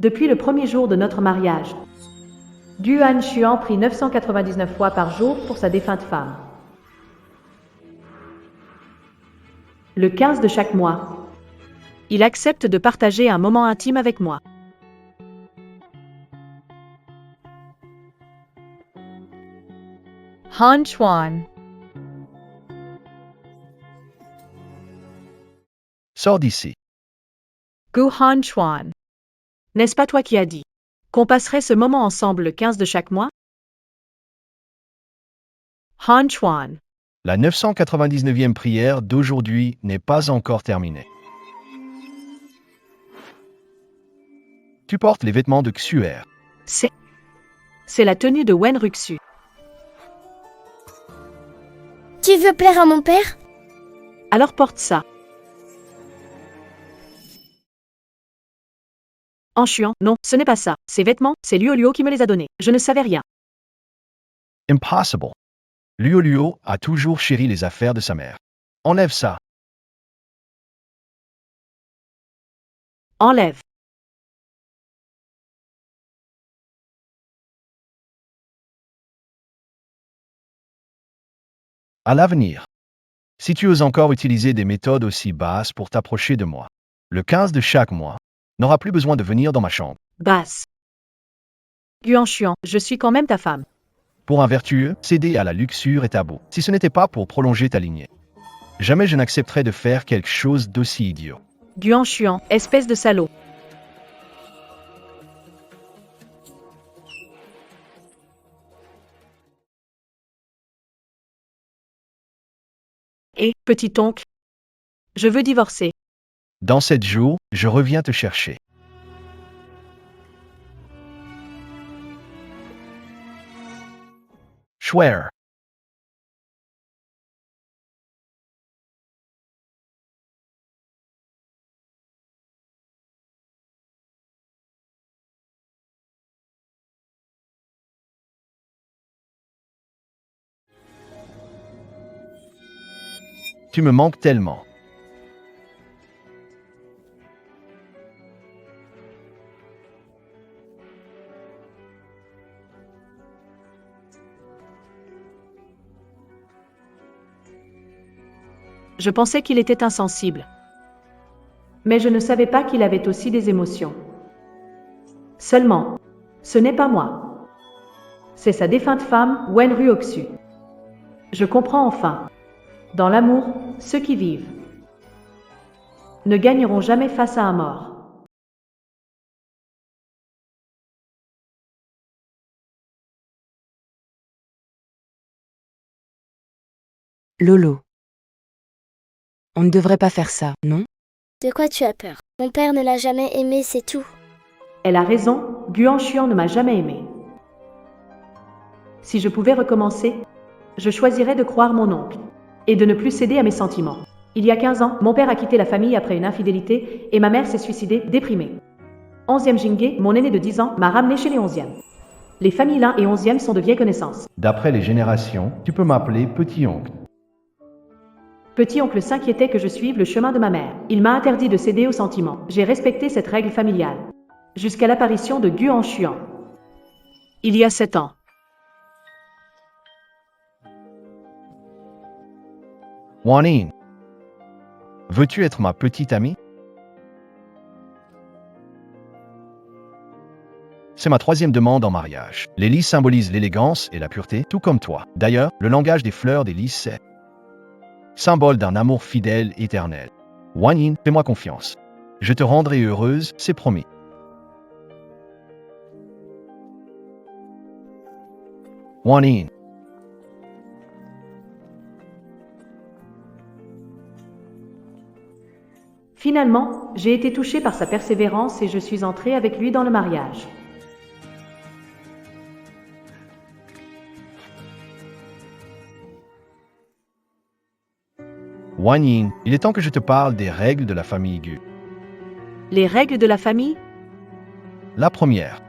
Depuis le premier jour de notre mariage, Gu Han-Xuan prie 999 fois par jour pour sa défunte femme. Le 15 de chaque mois, il accepte de partager un moment intime avec moi. Han Xuan. Sors d'ici. Gu Han Xuan. N'est-ce pas toi qui as dit qu'on passerait ce moment ensemble le 15 de chaque mois? Han Xuan. La 999e prière d'aujourd'hui n'est pas encore terminée. Tu portes les vêtements de Xuer. C'est la tenue de Wen Ruxu. Tu veux plaire à mon père? Alors porte ça. En Xuan, non, ce n'est pas ça. Ces vêtements, c'est Luo Luo qui me les a donnés. Je ne savais rien. Impossible. Luo Luo a toujours chéri les affaires de sa mère. Enlève ça. Enlève. À l'avenir, si tu oses encore utiliser des méthodes aussi basses pour t'approcher de moi, le 15 de chaque mois n'aura plus besoin de venir dans ma chambre. Basse. Gu Han-Xuan, je suis quand même ta femme. Pour un vertueux, céder à la luxure est tabou, si ce n'était pas pour prolonger ta lignée. Jamais je n'accepterais de faire quelque chose d'aussi idiot. Gu Han-Xuan, espèce de salaud. Et, petit oncle, je veux divorcer. Dans 7 jours, je reviens te chercher. Xuer. Tu me manques tellement. Je pensais qu'il était insensible. Mais je ne savais pas qu'il avait aussi des émotions. Seulement, ce n'est pas moi. C'est sa défunte femme, Wen Ruoxu. Je comprends enfin. Dans l'amour, ceux qui vivent ne gagneront jamais face à un mort. Lolo. On ne devrait pas faire ça, non? De quoi tu as peur? Mon père ne l'a jamais aimé, c'est tout. Elle a raison, Gu Han-Xuan ne m'a jamais aimé. Si je pouvais recommencer, je choisirais de croire mon oncle et de ne plus céder à mes sentiments. Il y a 15 ans, mon père a quitté la famille après une infidélité et ma mère s'est suicidée, déprimée. 11e Jingge, mon aîné de 10 ans, m'a ramené chez les 11e. Les familles 1 et 11e sont de vieilles connaissances. D'après les générations, tu peux m'appeler petit-oncle. Petit-oncle s'inquiétait que je suive le chemin de ma mère. Il m'a interdit de céder aux sentiments. J'ai respecté cette règle familiale. Jusqu'à l'apparition de Gu Han-Xuan. Il y a 7 ans. Wanin. Veux-tu être ma petite amie? C'est ma 3e demande en mariage. Les lys symbolisent l'élégance et la pureté, tout comme toi. D'ailleurs, le langage des fleurs des lys, c'est symbole d'un amour fidèle éternel. Wanin, fais-moi confiance. Je te rendrai heureuse, c'est promis. Wanin. Finalement, j'ai été touchée par sa persévérance et je suis entrée avec lui dans le mariage. Wanin, il est temps que je te parle des règles de la famille Gu. Les règles de la famille? La première.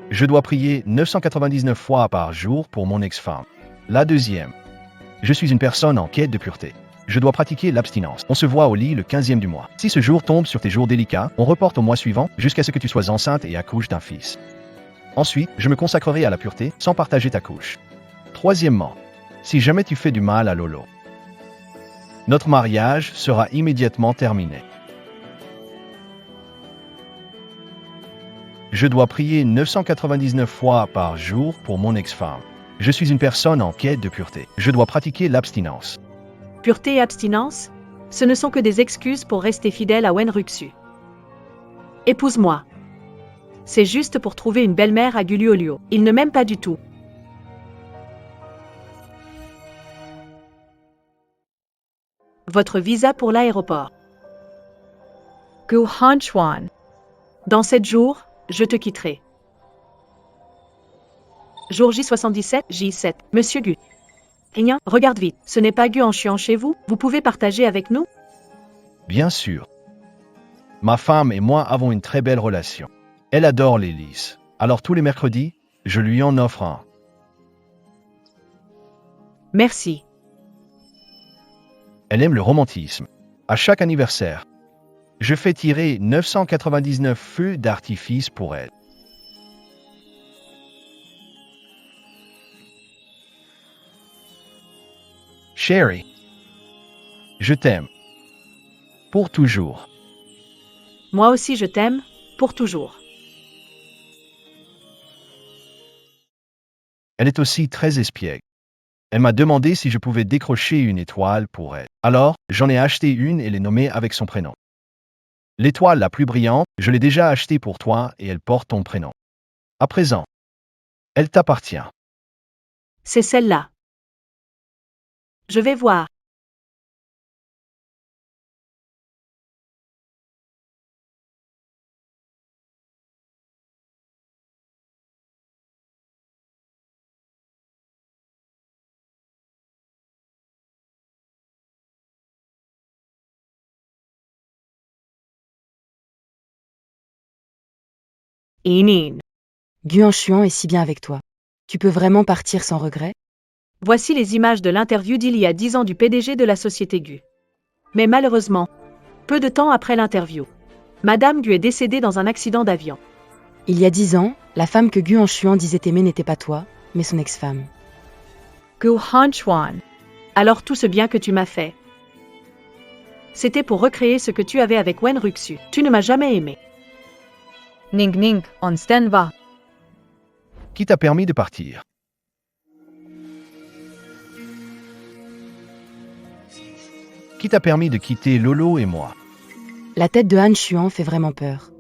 Je dois prier 999 fois par jour pour mon ex-femme. La deuxième. Je suis une personne en quête de pureté. je dois pratiquer l'abstinence. On se voit au lit le 15e du mois. Si ce jour tombe sur tes jours délicats, on reporte au mois suivant jusqu'à ce que tu sois enceinte et accouches d'un fils. Ensuite, je me consacrerai à la pureté sans partager ta couche. Troisièmement, si jamais tu fais du mal à Lolo, notre mariage sera immédiatement terminé. Je dois prier 999 fois par jour pour mon ex-femme. Je suis une personne en quête de pureté. Je dois pratiquer l'abstinence. Pureté et abstinence, ce ne sont que des excuses pour rester fidèle à Wenruxu. Épouse-moi. C'est juste pour trouver une belle-mère à Guluolio. Il ne m'aime pas du tout. Votre visa pour l'aéroport. Gu Hanchuan. Dans 7 jours, je te quitterai. Jour J77, J7. Monsieur Gu. Rien, regarde vite. Ce n'est pas Gu en chuant chez vous. Vous pouvez partager avec nous? Bien sûr. Ma femme et moi avons une très belle relation. Elle adore les lys. Alors tous les mercredis, je lui en offre un. Merci. Elle aime le romantisme. À chaque anniversaire, je fais tirer 999 feux d'artifice pour elle. Chérie, je t'aime. Pour toujours. Moi aussi je t'aime, pour toujours. Elle est aussi très espiègle. Elle m'a demandé si je pouvais décrocher une étoile pour elle. Alors, j'en ai acheté une et l'ai nommée avec son prénom. L'étoile la plus brillante, je l'ai déjà achetée pour toi et elle porte ton prénom. À présent, elle t'appartient. C'est celle-là. Je vais voir. Inin. Guan est si bien avec toi. Tu peux vraiment partir sans regret? Voici les images de l'interview d'il y a 10 ans du PDG de la société Gu. Mais malheureusement, peu de temps après l'interview, Madame Gu est décédée dans un accident d'avion. Il y a 10 ans, la femme que Guan disait aimer n'était pas toi, mais son ex-femme. Gu Hanchuan. Alors tout ce bien que tu m'as fait, c'était pour recréer ce que tu avais avec Wenruxu. Tu ne m'as jamais aimé. Ning Ning, on Stenva. Qui t'a permis de partir? Qui t'a permis de quitter Lolo et moi? La tête de Han Xuan fait vraiment peur.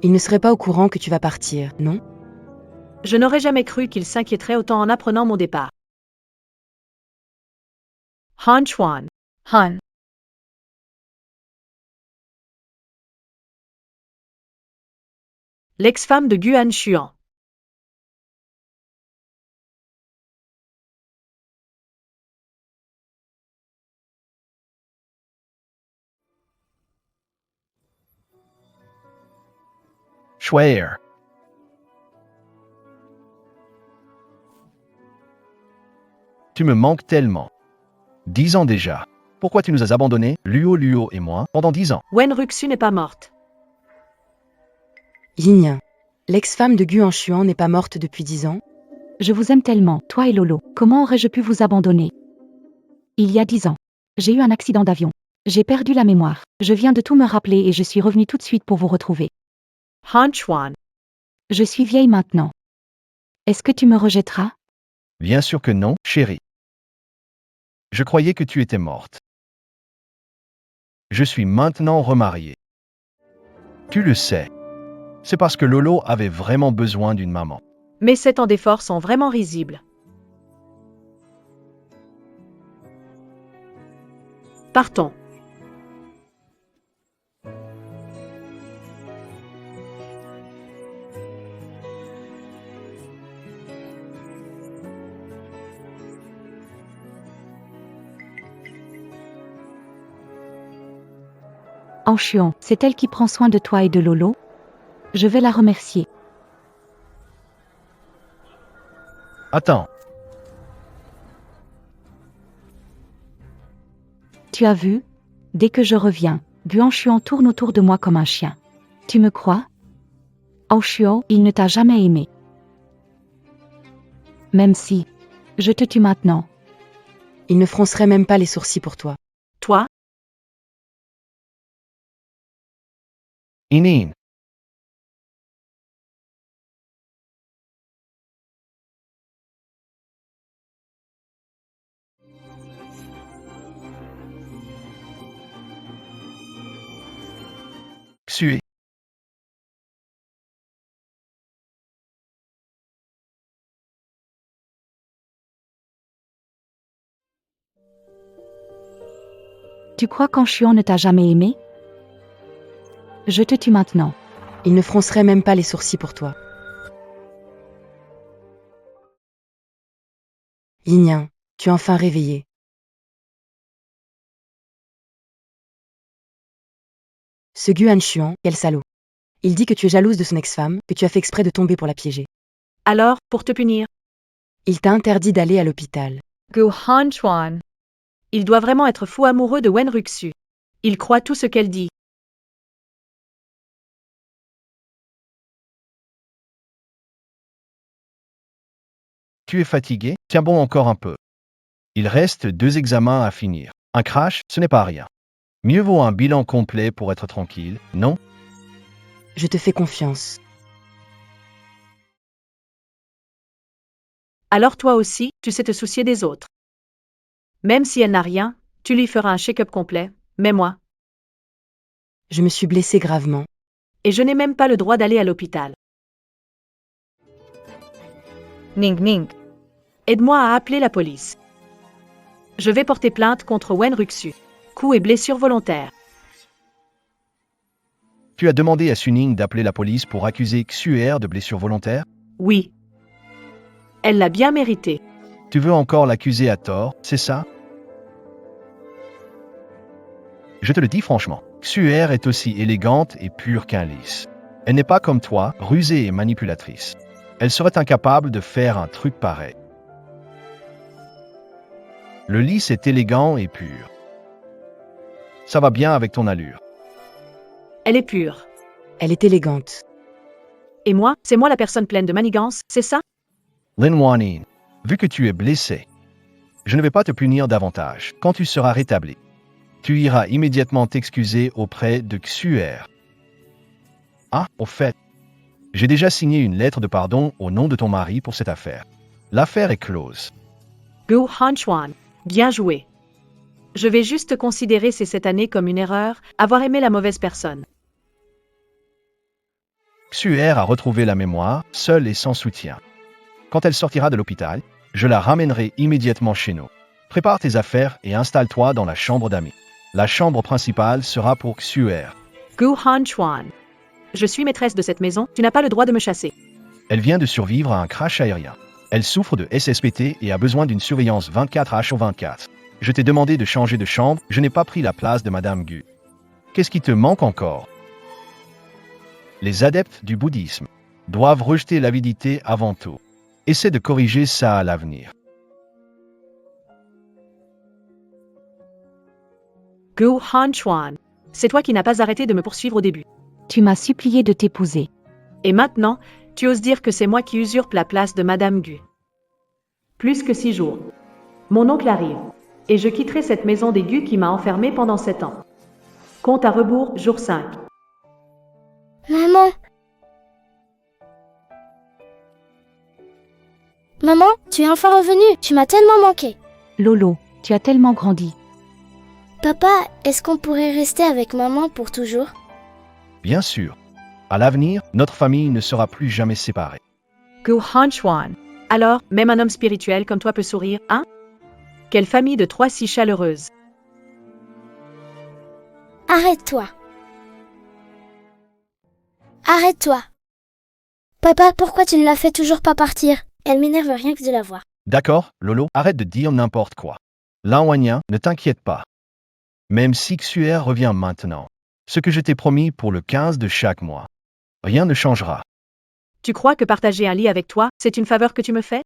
Il ne serait pas au courant que tu vas partir, non? Je n'aurais jamais cru qu'il s'inquiéterait autant en apprenant mon départ. Hanchuan. Han. L'ex-femme de Gu Hanchuan. Schwer. Tu me manques tellement. 10 ans déjà. Pourquoi tu nous as abandonnés, Luo et moi, pendant 10 ans? Wenruxu n'est pas morte. Yin. L'ex-femme de Guan n'est pas morte depuis 10 ans? Je vous aime tellement, toi et Lolo. Comment aurais-je pu vous abandonner? Il y a 10 ans, j'ai eu un accident d'avion. J'ai perdu la mémoire. Je viens de tout me rappeler et je suis revenue tout de suite pour vous retrouver. Hanchuan. Je suis vieille maintenant. Est-ce que tu me rejetteras? Bien sûr que non, chérie. Je croyais que tu étais morte. Je suis maintenant remarié. Tu le sais. C'est parce que Lolo avait vraiment besoin d'une maman. Mais 7 ans d'efforts sont vraiment risibles. Partons. Hanchuan, c'est elle qui prend soin de toi et de Lolo? Je vais la remercier. Attends. Tu as vu? Dès que je reviens, Guan tourne autour de moi comme un chien. Tu me crois? Oh Shuo, il ne t'a jamais aimé. Même si. Je te tue maintenant. Il ne froncerait même pas les sourcils pour toi. Toi? Inin. Xue. Tu crois qu'An ne t'a jamais aimé? Je te tue maintenant. Il ne froncerait même pas les sourcils pour toi. Yinyan, tu es enfin réveillé. Ce Guan Xuan, quel salaud. Il dit que tu es jalouse de son ex-femme, que tu as fait exprès de tomber pour la piéger. Alors, pour te punir, Il t'a interdit d'aller à l'hôpital. Gu Hanchuan. il doit vraiment être fou amoureux de Wen Ruxu. Il croit tout ce qu'elle dit. Tu es fatigué? Tiens bon encore un peu. Il reste 2 examens à finir. Un crash, ce n'est pas rien. Mieux vaut un bilan complet pour être tranquille, non? Je te fais confiance. Alors toi aussi, tu sais te soucier des autres. Même si elle n'a rien, tu lui feras un check-up complet, mais moi, Je me suis blessée gravement. et je n'ai même pas le droit d'aller à l'hôpital. Ning Ning. Aide-moi à appeler la police. Je vais porter plainte contre Wen Ruxu. Coups et blessures volontaires. Tu as demandé à Suning d'appeler la police pour accuser Xuer de blessure volontaire? Oui. Elle l'a bien mérité. Tu veux encore l'accuser à tort, c'est ça? Je te le dis franchement, Xuer est aussi élégante et pure qu'un lys. Elle n'est pas comme toi, rusée et manipulatrice. Elle serait incapable de faire un truc pareil. Le lys est élégant et pur. Ça va bien avec ton allure. Elle est pure. Elle est élégante. Et moi, c'est moi la personne pleine de manigance, c'est ça? Lin Wanin, vu que tu es blessé, je ne vais pas te punir davantage. Quand tu seras rétabli, tu iras immédiatement t'excuser auprès de Xuer. Ah, au fait, j'ai déjà signé une lettre de pardon au nom de ton mari pour cette affaire. L'affaire est close. Gu Hanchuan, bien joué. Je vais juste considérer cette année comme une erreur, avoir aimé la mauvaise personne. Xuer a retrouvé la mémoire, seule et sans soutien. Quand elle sortira de l'hôpital, je la ramènerai immédiatement chez nous. Prépare tes affaires et installe-toi dans la chambre d'amis. La chambre principale sera pour Xuer. Gu Hanchuan. Je suis maîtresse de cette maison, tu n'as pas le droit de me chasser. Elle vient de survivre à un crash aérien. Elle souffre de SSPT et a besoin d'une surveillance 24h/24. Je t'ai demandé de changer de chambre, je n'ai pas pris la place de Madame Gu. Qu'est-ce qui te manque encore? Les adeptes du bouddhisme doivent rejeter l'avidité avant tout. Essaie de corriger ça à l'avenir. Gu Hanchuan. C'est toi qui n'as pas arrêté de me poursuivre au début. Tu m'as supplié de t'épouser. Et maintenant, tu oses dire que c'est moi qui usurpe la place de Madame Gu. Plus que 6 jours. Mon oncle arrive. Et je quitterai cette maison des Gu qui m'a enfermée pendant 7 ans. Compte à rebours, jour 5. Maman. Maman, tu es enfin revenue. Tu m'as tellement manqué. Lolo, tu as tellement grandi. Papa, est-ce qu'on pourrait rester avec maman pour toujours? Bien sûr. À l'avenir, notre famille ne sera plus jamais séparée. Gu Hanchuan. Alors, même un homme spirituel comme toi peut sourire, hein? Quelle famille de 3 si chaleureuse. Arrête-toi. Arrête-toi. Papa, pourquoi tu ne la fais toujours pas partir? Elle m'énerve rien que de la voir. D'accord, Lolo, arrête de dire n'importe quoi. Lawanien, ne t'inquiète pas. Même si Xuer revient maintenant, ce que je t'ai promis pour le 15 de chaque mois, rien ne changera. Tu crois que partager un lit avec toi, c'est une faveur que tu me fais?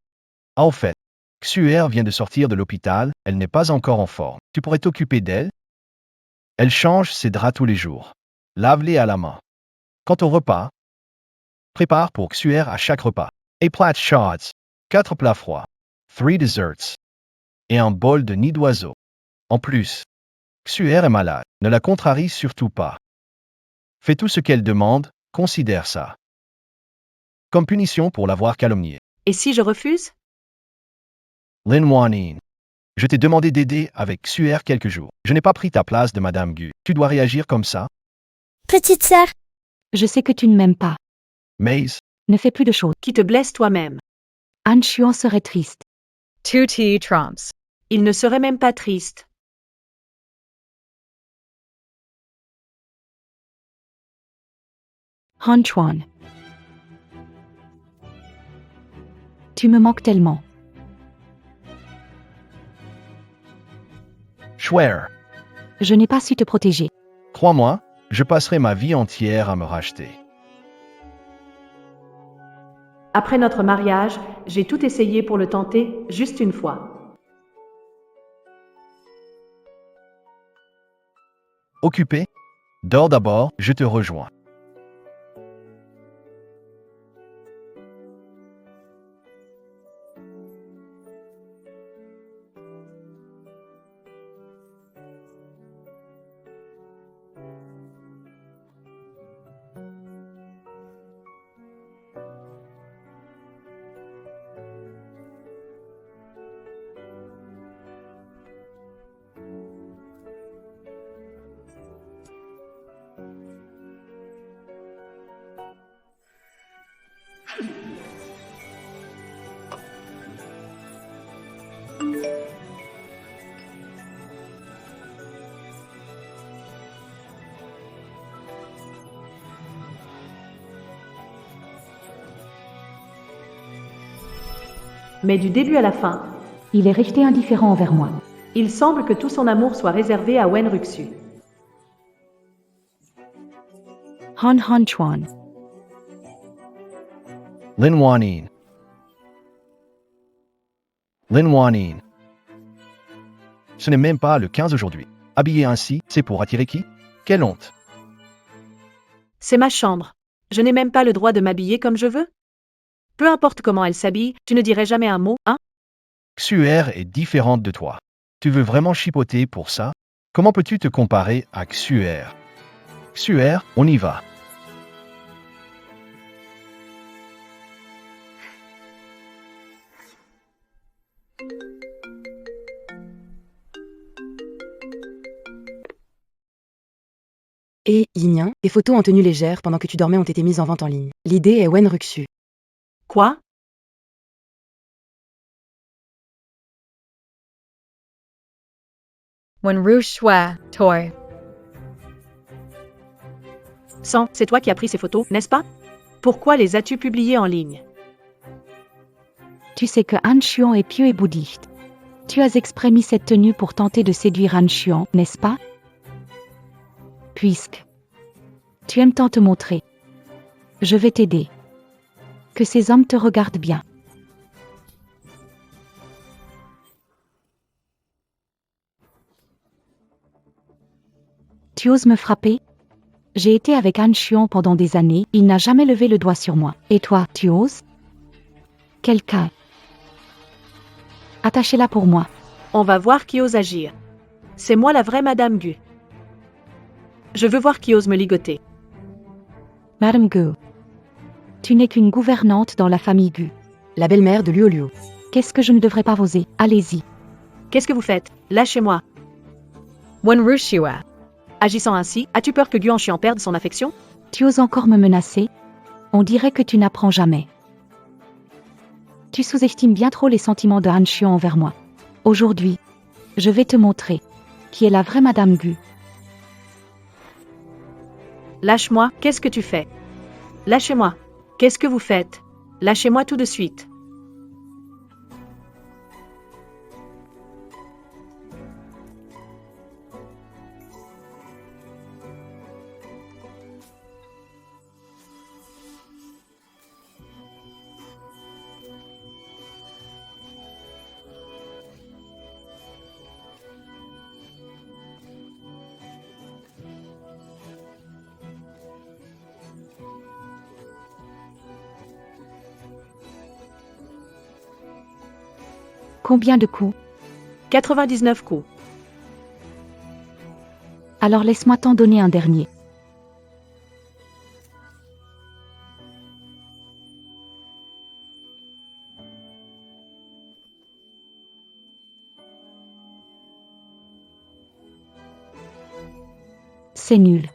En fait, Xuer vient de sortir de l'hôpital, elle n'est pas encore en forme. Tu pourrais t'occuper d'elle, Elle change ses draps tous les jours. Lave-les à la main. Quant au repas, prépare pour Xuer à chaque repas. A plat shots, 4 plats froids, 3 desserts, et un bol de nid d'oiseau. En plus, Xuer est malade, ne la contrarie surtout pas. Fais tout ce qu'elle demande, considère ça comme punition pour l'avoir calomniée. Et si je refuse? Lin Wanin. Je t'ai demandé d'aider avec Xuer quelques jours. Je n'ai pas pris ta place de Madame Gu. Tu dois réagir comme ça. Petite sœur, Je sais que tu ne m'aimes pas. Maze, Ne fais plus de choses. Qui te blesse toi-même. Han Xuan serait triste. Tuti trumps. Il ne serait même pas triste. Han Chuan. Tu me manques tellement. Xuer. Je n'ai pas su te protéger. Crois-moi, je passerai ma vie entière à me racheter. Après notre mariage, j'ai tout essayé pour le tenter, juste une fois. Occupé? Dors d'abord, je te rejoins. Mais du début à la fin, Il est resté indifférent envers moi. il semble que tout son amour soit réservé à Wen Ruxu. Han Han Chuan. Lin Wanin. Lin Wanin. Ce n'est même pas le 15 aujourd'hui. Habillé ainsi, c'est pour attirer qui? Quelle honte! C'est ma chambre. Je n'ai même pas le droit de m'habiller comme je veux? Peu importe comment elle s'habille, tu ne dirais jamais un mot, hein? Xuer est différente de toi. Tu veux vraiment chipoter pour ça? Comment peux-tu te comparer à Xuer? Xuer, on y va. Et, Yinyan, tes photos en tenue légère pendant que tu dormais ont été mises en vente en ligne. L'idée est Wen Ruxu. Quoi? When Rushwa toy. Sang, c'est toi qui as pris ces photos, n'est-ce pas? Pourquoi les as-tu publiées en ligne? Tu sais que Han Xuan est pieux et bouddhiste. Tu as exprès mis cette tenue pour tenter de séduire Han Xuan, n'est-ce pas? Puisque tu aimes tant te montrer, je vais t'aider. Que ces hommes te regardent bien. Tu oses me frapper? J'ai été avec Han Xuan pendant des années, il n'a jamais levé le doigt sur moi. Et toi, tu oses? Quelqu'un. Attachez-la pour moi. On va voir qui ose agir. C'est moi la vraie Madame Gu. Je veux voir qui ose me ligoter. Madame Gu. Tu n'es qu'une gouvernante dans la famille Gu. La belle-mère de Luo Luo. Qu'est-ce que je ne devrais pas oser? Allez-y. Qu'est-ce que vous faites? Lâchez-moi. When Rushua. Agissant ainsi, as-tu peur que Guan Xian perde son affection? Tu oses encore me menacer? On dirait que tu n'apprends jamais. Tu sous-estimes bien trop les sentiments de Han Xuan envers moi. Aujourd'hui, je vais te montrer qui est la vraie Madame Gu. Lâche-moi, qu'est-ce que tu fais? Lâchez-moi. Qu'est-ce que vous faites? Lâchez-moi tout de suite. Combien de coups? 99 coups. Alors laisse-moi t'en donner un dernier. C'est nul.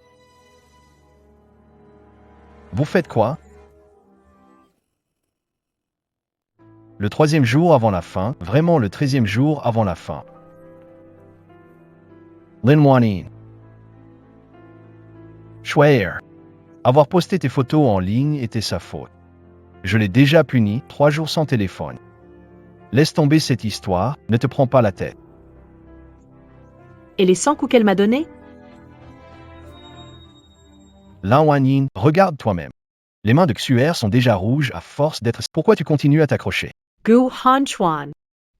Vous faites quoi? Le 3e jour avant la fin, vraiment le 13e jour avant la fin. Lin Wanin. Schwer. Avoir posté tes photos en ligne était sa faute. Je l'ai déjà puni, 3 jours sans téléphone. Laisse tomber cette histoire, ne te prends pas la tête. Et les 100 coups qu'elle m'a donnés? Lin Wanin, regarde toi-même. Les mains de Xuer sont déjà rouges à force d'être... Pourquoi tu continues à t'accrocher? Gu Han Chuan.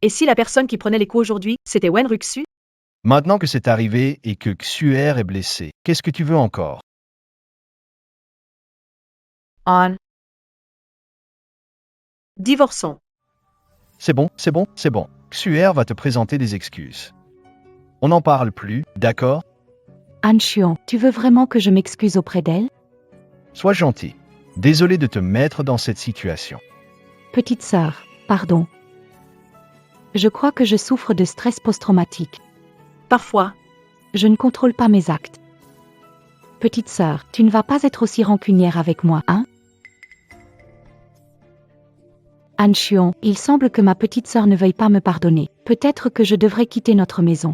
Et si la personne qui prenait les coups aujourd'hui, c'était Wen Ruxu? Maintenant que c'est arrivé et que Xuer est blessé, qu'est-ce que tu veux encore? On. Divorçons. C'est bon, c'est bon, c'est bon. Xuer va te présenter des excuses. On n'en parle plus, d'accord? Han Xuan, tu veux vraiment que je m'excuse auprès d'elle? Sois gentil. Désolé de te mettre dans cette situation. Petite sœur, pardon. Je crois que je souffre de stress post-traumatique. Parfois. Je ne contrôle pas mes actes. Petite sœur, tu ne vas pas être aussi rancunière avec moi, hein? Han Xuan, il semble que ma petite sœur ne veuille pas me pardonner. Peut-être que je devrais quitter notre maison.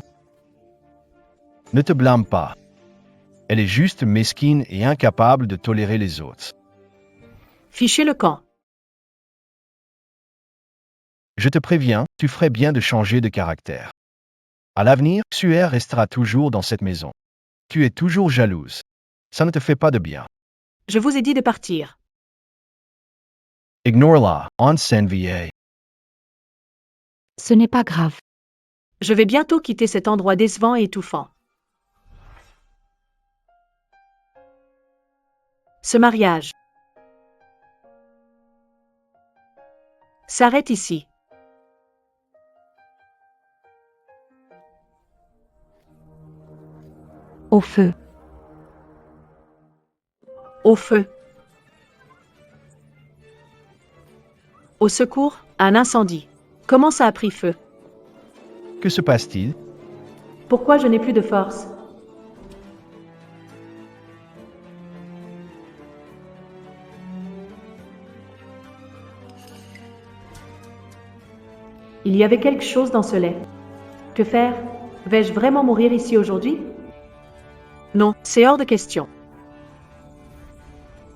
Ne te blâme pas. Elle est juste mesquine et incapable de tolérer les autres. Fichez le camp. Je te préviens, tu ferais bien de changer de caractère. À l'avenir, Xuer restera toujours dans cette maison. Tu es toujours jalouse. Ça ne te fait pas de bien. Je vous ai dit de partir. Ignore-la, on s'en va. Ce n'est pas grave. Je vais bientôt quitter cet endroit décevant et étouffant. Ce mariage s'arrête ici. Au feu. Au feu. Au secours, un incendie. Comment ça a pris feu? Que se passe-t-il? Pourquoi je n'ai plus de force? Il y avait quelque chose dans ce lait. Que faire? Vais-je vraiment mourir ici aujourd'hui? Non, c'est hors de question.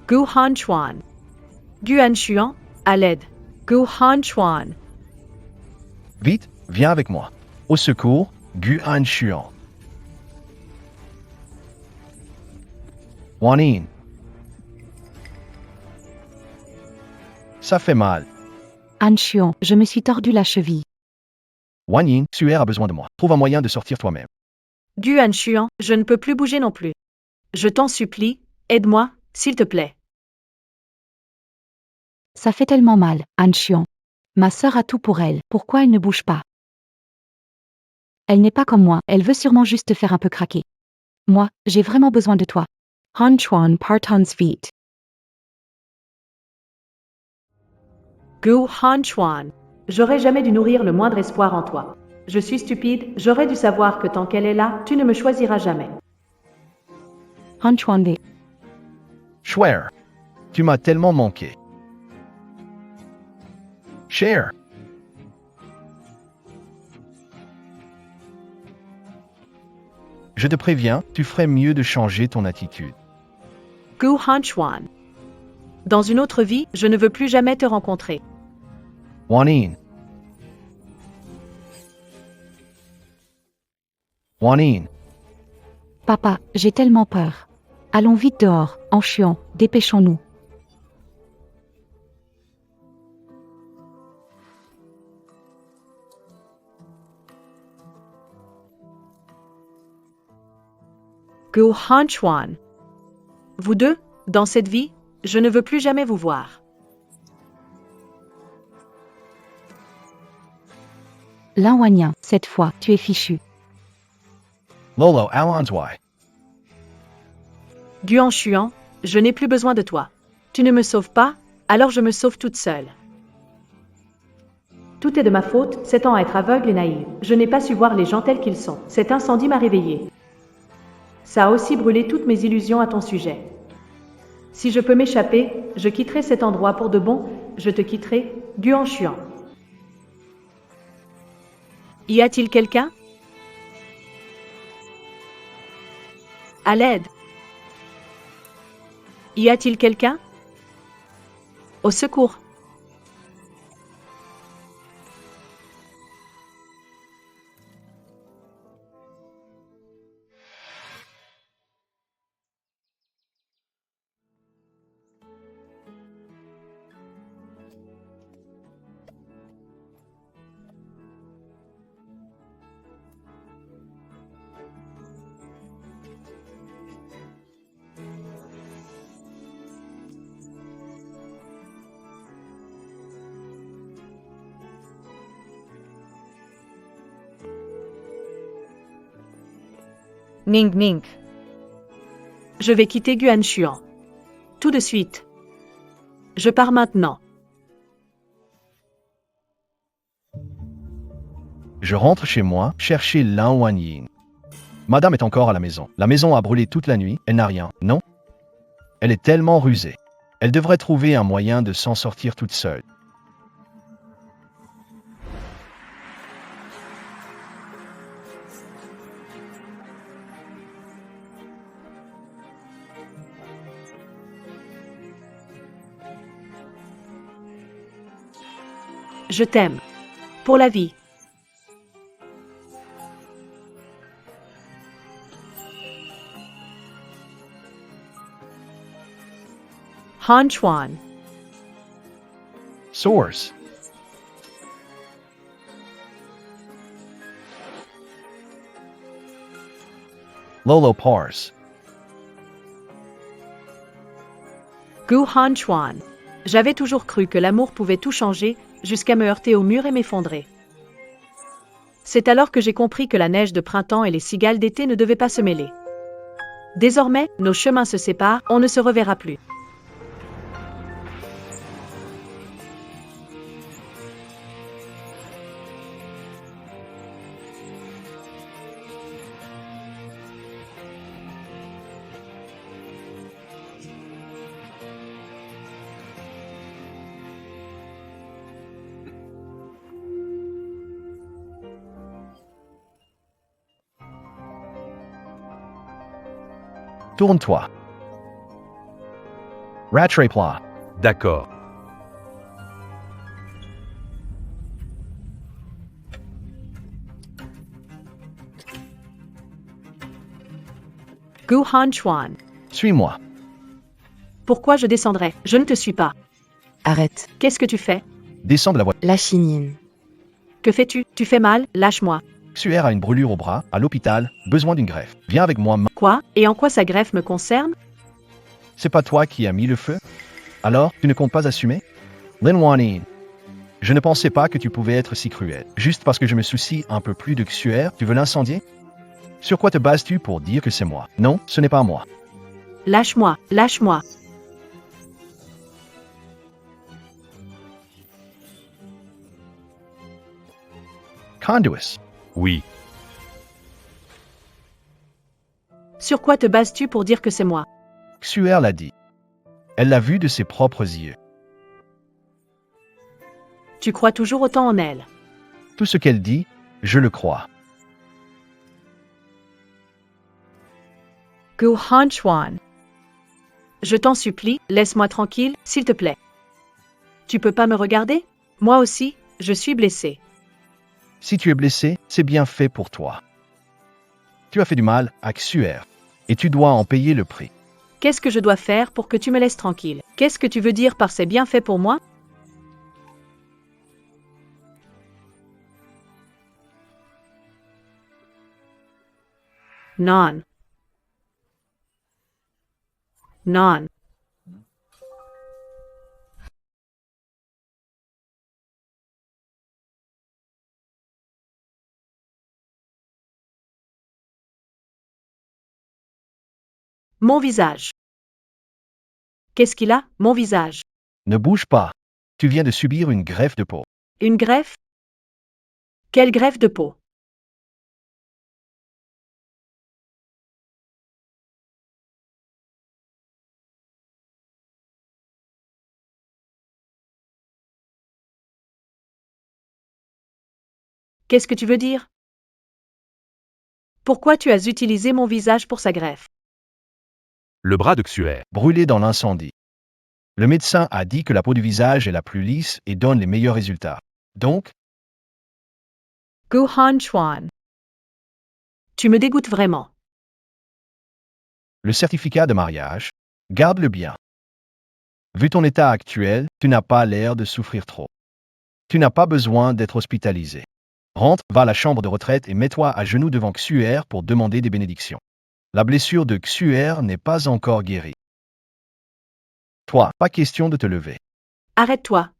Gu Han Chuan. Gu Han Xuan, à l'aide. Gu Han Chuan. Vite, viens avec moi. Au secours, Gu Han Xuan. Wanin. Ça fait mal. Han Xuan, je me suis tordu la cheville. Wanin, Xuer a besoin de moi. Trouve un moyen de sortir toi-même. Gu Han Xuan, je ne peux plus bouger non plus. Je t'en supplie, aide-moi, s'il te plaît. Ça fait tellement mal, Han Xuan. Ma sœur a tout pour elle, pourquoi elle ne bouge pas? Elle n'est pas comme moi, elle veut sûrement juste te faire un peu craquer. Moi, j'ai vraiment besoin de toi. Han Chuan part Han's feet. Gu Han Chuan. J'aurais jamais dû nourrir le moindre espoir en toi. Je suis stupide, j'aurais dû savoir que tant qu'elle est là, tu ne me choisiras jamais. Han Chuan V. Xuer. Tu m'as tellement manqué. Cher. Je te préviens, tu ferais mieux de changer ton attitude. Gu Han Chuan. Dans une autre vie, je ne veux plus jamais te rencontrer. Wanin. Wanin. Papa, j'ai tellement peur. Allons vite dehors, Han Xuan, dépêchons-nous. Gu Han Chuan. Vous deux, dans cette vie, je ne veux plus jamais vous voir. L'Inwanien, cette fois, tu es fichu. Lolo Alanzwai. Guan Xuan, je n'ai plus besoin de toi. Tu ne me sauves pas, alors je me sauve toute seule. Tout est de ma faute, 7 ans à être aveugle et naïve. Je n'ai pas su voir les gens tels qu'ils sont. Cet incendie m'a réveillée. Ça a aussi brûlé toutes mes illusions à ton sujet. Si je peux m'échapper, je quitterai cet endroit pour de bon, je te quitterai, Guan Xuan. Y a-t-il quelqu'un? À l'aide. Y a-t-il quelqu'un? Au secours. Ning Ning. Je vais quitter Guan Xuan. Tout de suite. Je pars maintenant. Je rentre chez moi chercher Lan Wanyin. Madame est encore à la maison. La maison a brûlé toute la nuit, elle n'a rien, non? Elle est tellement rusée. Elle devrait trouver un moyen de s'en sortir toute seule. Je t'aime. Pour la vie. Han Chuan. Source. Lolo Parse. Gu Han Chuan. J'avais toujours cru que l'amour pouvait tout changer, jusqu'à me heurter au mur et m'effondrer. C'est alors que j'ai compris que la neige de printemps et les cigales d'été ne devaient pas se mêler. Désormais, nos chemins se séparent, on ne se reverra plus. Tourne-toi. Rattrapla. D'accord. Gu Han Chuan. Suis-moi. Pourquoi je descendrais? Je ne te suis pas. Arrête. Qu'est-ce que tu fais? Descends de la voiture. La Chinine. Que fais-tu? Tu fais mal? Lâche-moi. Xuer a une brûlure au bras, à l'hôpital, besoin d'une greffe. Viens avec moi. Quoi? Et en quoi sa greffe me concerne? C'est pas toi qui as mis le feu? Alors, tu ne comptes pas assumer? Lin Wanyin. Je ne pensais pas que tu pouvais être si cruel. Juste parce que je me soucie un peu plus de Xuer, tu veux l'incendier? Sur quoi te bases-tu pour dire que c'est moi? Non, ce n'est pas moi. Lâche-moi, lâche-moi. Conduis. Oui. Sur quoi te bases-tu pour dire que c'est moi? Xuer l'a dit. Elle l'a vu de ses propres yeux. Tu crois toujours autant en elle. Tout ce qu'elle dit, je le crois. Gu Han Chuan. Je t'en supplie, laisse-moi tranquille, s'il te plaît. Tu peux pas me regarder? Moi aussi, je suis blessée. Si tu es blessé, c'est bien fait pour toi. Tu as fait du mal à Xuer, et tu dois en payer le prix. Qu'est-ce que je dois faire pour que tu me laisses tranquille? Qu'est-ce que tu veux dire par c'est bien fait pour moi? Non. Non. Mon visage. Qu'est-ce qu'il a, mon visage? Ne bouge pas. Tu viens de subir une greffe de peau. Une greffe? Quelle greffe de peau? Qu'est-ce que tu veux dire? Pourquoi tu as utilisé mon visage pour sa greffe? Le bras de Xuer. Brûlé dans l'incendie. Le médecin a dit que la peau du visage est la plus lisse et donne les meilleurs résultats. Donc, Gu Han Chuan. Tu me dégoûtes vraiment. le certificat de mariage, garde-le bien. Vu ton état actuel, tu n'as pas l'air de souffrir trop. Tu n'as pas besoin d'être hospitalisé. Rentre, va à la chambre de retraite et mets-toi à genoux devant Xuer pour demander des bénédictions. La blessure de Xuer n'est pas encore guérie. Toi, pas question de te lever. Arrête-toi.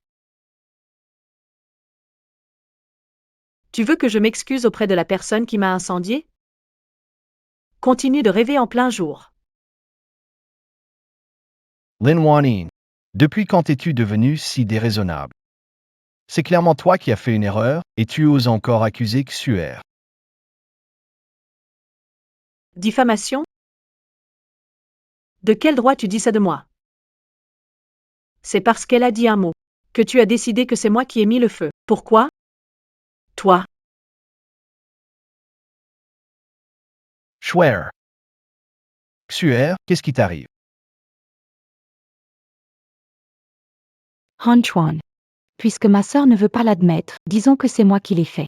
Tu veux que je m'excuse auprès de la personne qui m'a incendié? Continue de rêver en plein jour. Lin Wanin, depuis quand es-tu devenu si déraisonnable? C'est clairement toi qui as fait une erreur, et tu oses encore accuser Xuer. Diffamation? De quel droit tu dis ça de moi? C'est parce qu'elle a dit un mot que tu as décidé que c'est moi qui ai mis le feu. Pourquoi? Toi. Xuer. Xuer, qu'est-ce qui t'arrive? Han Chuan. Puisque ma sœur ne veut pas l'admettre, disons que c'est moi qui l'ai fait.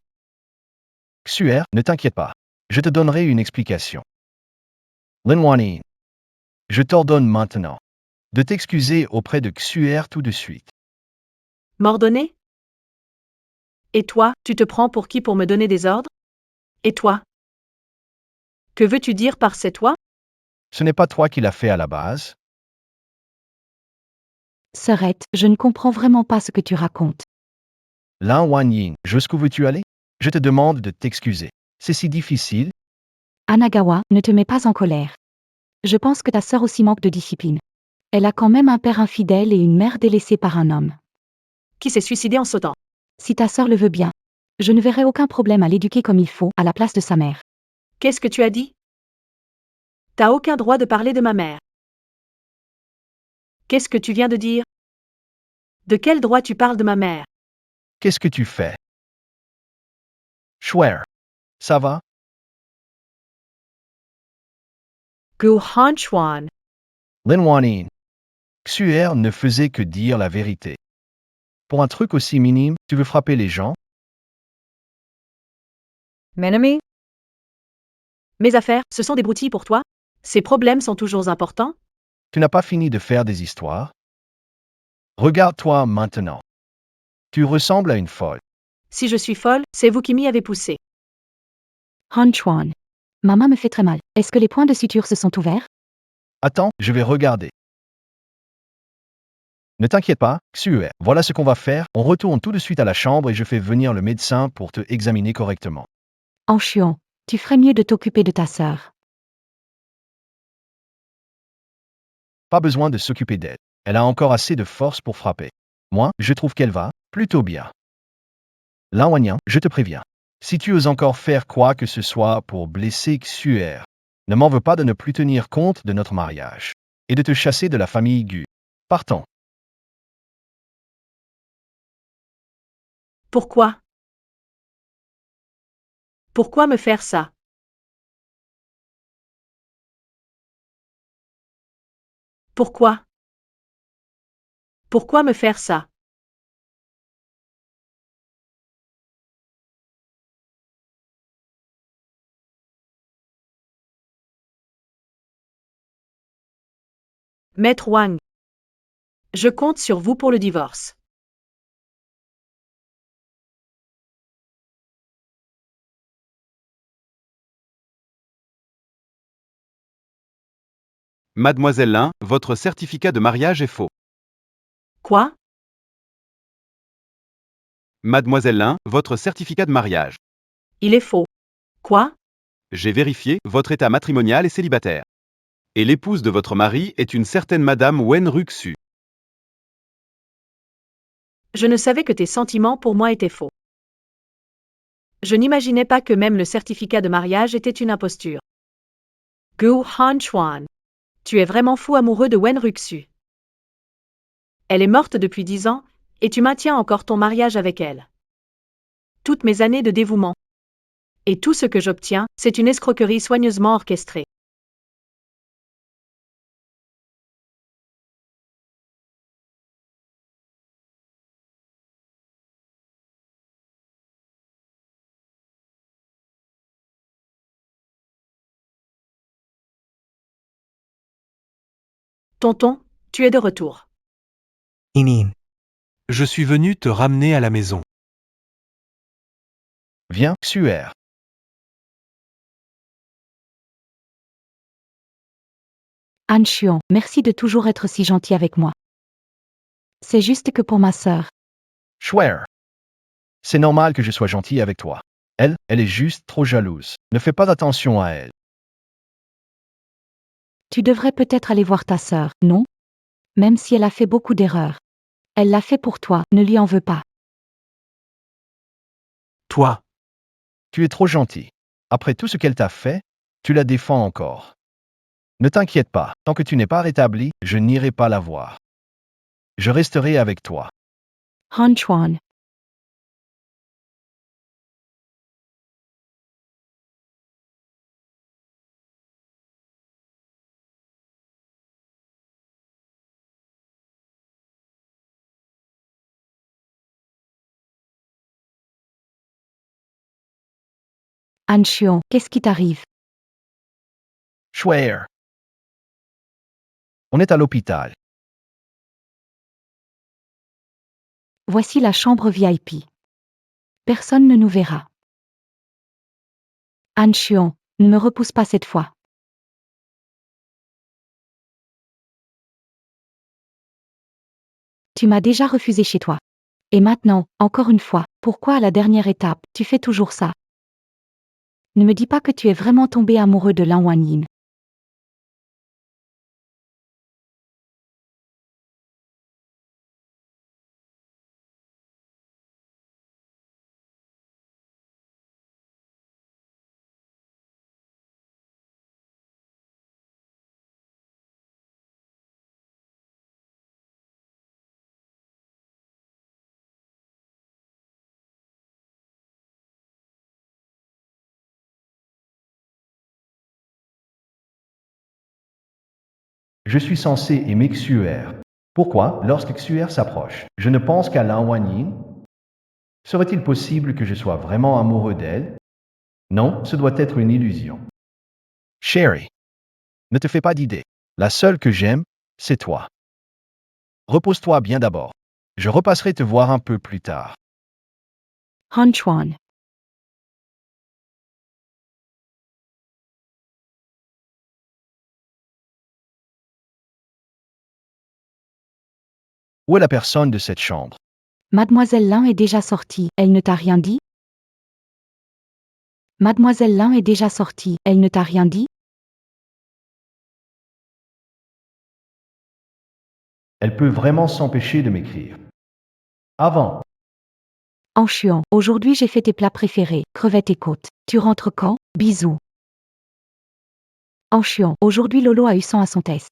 Xuer, ne t'inquiète pas. Je te donnerai une explication. Lin Wanin. Je t'ordonne maintenant de t'excuser auprès de Xuer tout de suite. M'ordonner? Et toi, tu te prends pour qui pour me donner des ordres? Et toi? Que veux-tu dire par c'est toi? Ce n'est pas toi qui l'as fait à la base. Sœurette, je ne comprends vraiment pas ce que tu racontes. Lin Wanyin, jusqu'où veux-tu aller? Je te demande de t'excuser. C'est si difficile. Anagawa, ne te mets pas en colère. Je pense que ta sœur aussi manque de discipline. Elle a quand même un père infidèle et une mère délaissée par un homme. Qui s'est suicidé en sautant? Si ta sœur le veut bien, je ne verrai aucun problème à l'éduquer comme il faut, à la place de sa mère. Qu'est-ce que tu as dit? T'as aucun droit de parler de ma mère. Qu'est-ce que tu viens de dire? De quel droit tu parles de ma mère? Qu'est-ce que tu fais? Xuer. Ça va? Gu Han Chuan. Lin Wanin. Xuer ne faisait que dire la vérité. Pour un truc aussi minime, tu veux frapper les gens? Menami. Mes affaires, ce sont des broutilles pour toi? Ces problèmes sont toujours importants? Tu n'as pas fini de faire des histoires? Regarde-toi maintenant. Tu ressembles à une folle. Si je suis folle, c'est vous qui m'y avez poussé. Han Chuan. Ma main me fait très mal. Est-ce que les points de suture se sont ouverts? Attends, je vais regarder. Ne t'inquiète pas, Xuer. Voilà ce qu'on va faire. On retourne tout de suite à la chambre et je fais venir le médecin pour te examiner correctement. En Chuan, tu ferais mieux de t'occuper de ta sœur. Pas besoin de s'occuper d'elle. Elle a encore assez de force pour frapper. Moi, je trouve qu'elle va plutôt bien. Lin Wanyan, je te préviens. Si tu oses encore faire quoi que ce soit pour blesser Xuer, ne m'en veux pas de ne plus tenir compte de notre mariage et de te chasser de la famille Gu. Partons. Pourquoi? Pourquoi me faire ça? Pourquoi? Pourquoi me faire ça? Maître Wang. Je compte sur vous pour le divorce. Mademoiselle Lin, votre certificat de mariage est faux. Quoi? Mademoiselle Lin, votre certificat de mariage. Il est faux. Quoi? J'ai vérifié, votre état matrimonial est célibataire. Et l'épouse de votre mari est une certaine Madame Wen Ruxu. Je ne savais que tes sentiments pour moi étaient faux. Je n'imaginais pas que même le certificat de mariage était une imposture. Gu Hanchuan. Tu es vraiment fou amoureux de Wen Ruxu. Elle est morte depuis 10 ans, et tu maintiens encore ton mariage avec elle. Toutes mes années de dévouement. Et tout ce que j'obtiens, c'est une escroquerie soigneusement orchestrée. Tonton, tu es de retour. Inin. Je suis venu te ramener à la maison. Viens, Xuer. Han Xuan, merci de toujours être si gentil avec moi. C'est juste que pour ma sœur, Xuer. C'est normal que je sois gentil avec toi. Elle est juste trop jalouse. Ne fais pas attention à elle. tu devrais peut-être aller voir ta sœur, non? Même si elle a fait beaucoup d'erreurs. Elle l'a fait pour toi, ne lui en veux pas. Toi, Tu es trop gentil. Après tout ce qu'elle t'a fait, tu la défends encore. Ne t'inquiète pas, tant que tu n'es pas rétabli, je n'irai pas la voir. Je resterai avec toi. Han Chuan. Han Xuan, qu'est-ce qui t'arrive? Xuer. On est à l'hôpital. Voici la chambre VIP. Personne ne nous verra. Han Xuan, ne me repousse pas cette fois. Tu m'as déjà refusé chez toi. Et maintenant, encore une fois, pourquoi à la dernière étape, tu fais toujours ça? Ne me dis pas que tu es vraiment tombé amoureux de Lan Wanyin. Je suis censé aimer Xuer. Pourquoi, lorsque Xuer s'approche, je ne pense qu'à Lan Wanyin? Serait-il possible que je sois vraiment amoureux d'elle? Non, ce doit être une illusion. Sherry, ne te fais pas d'idée. La seule que j'aime, c'est toi. Repose-toi bien d'abord. Je repasserai te voir un peu plus tard. Han Chuan. Où est la personne de cette chambre? Mademoiselle Lin est déjà sortie, elle ne t'a rien dit? Mademoiselle Lin est déjà sortie, elle ne t'a rien dit? Elle peut vraiment s'empêcher de m'écrire. Avant, Han Xuan, aujourd'hui j'ai fait tes plats préférés, crevettes et côtes. Tu rentres quand? Bisous. Han Xuan, aujourd'hui Lolo a eu 100 à son test.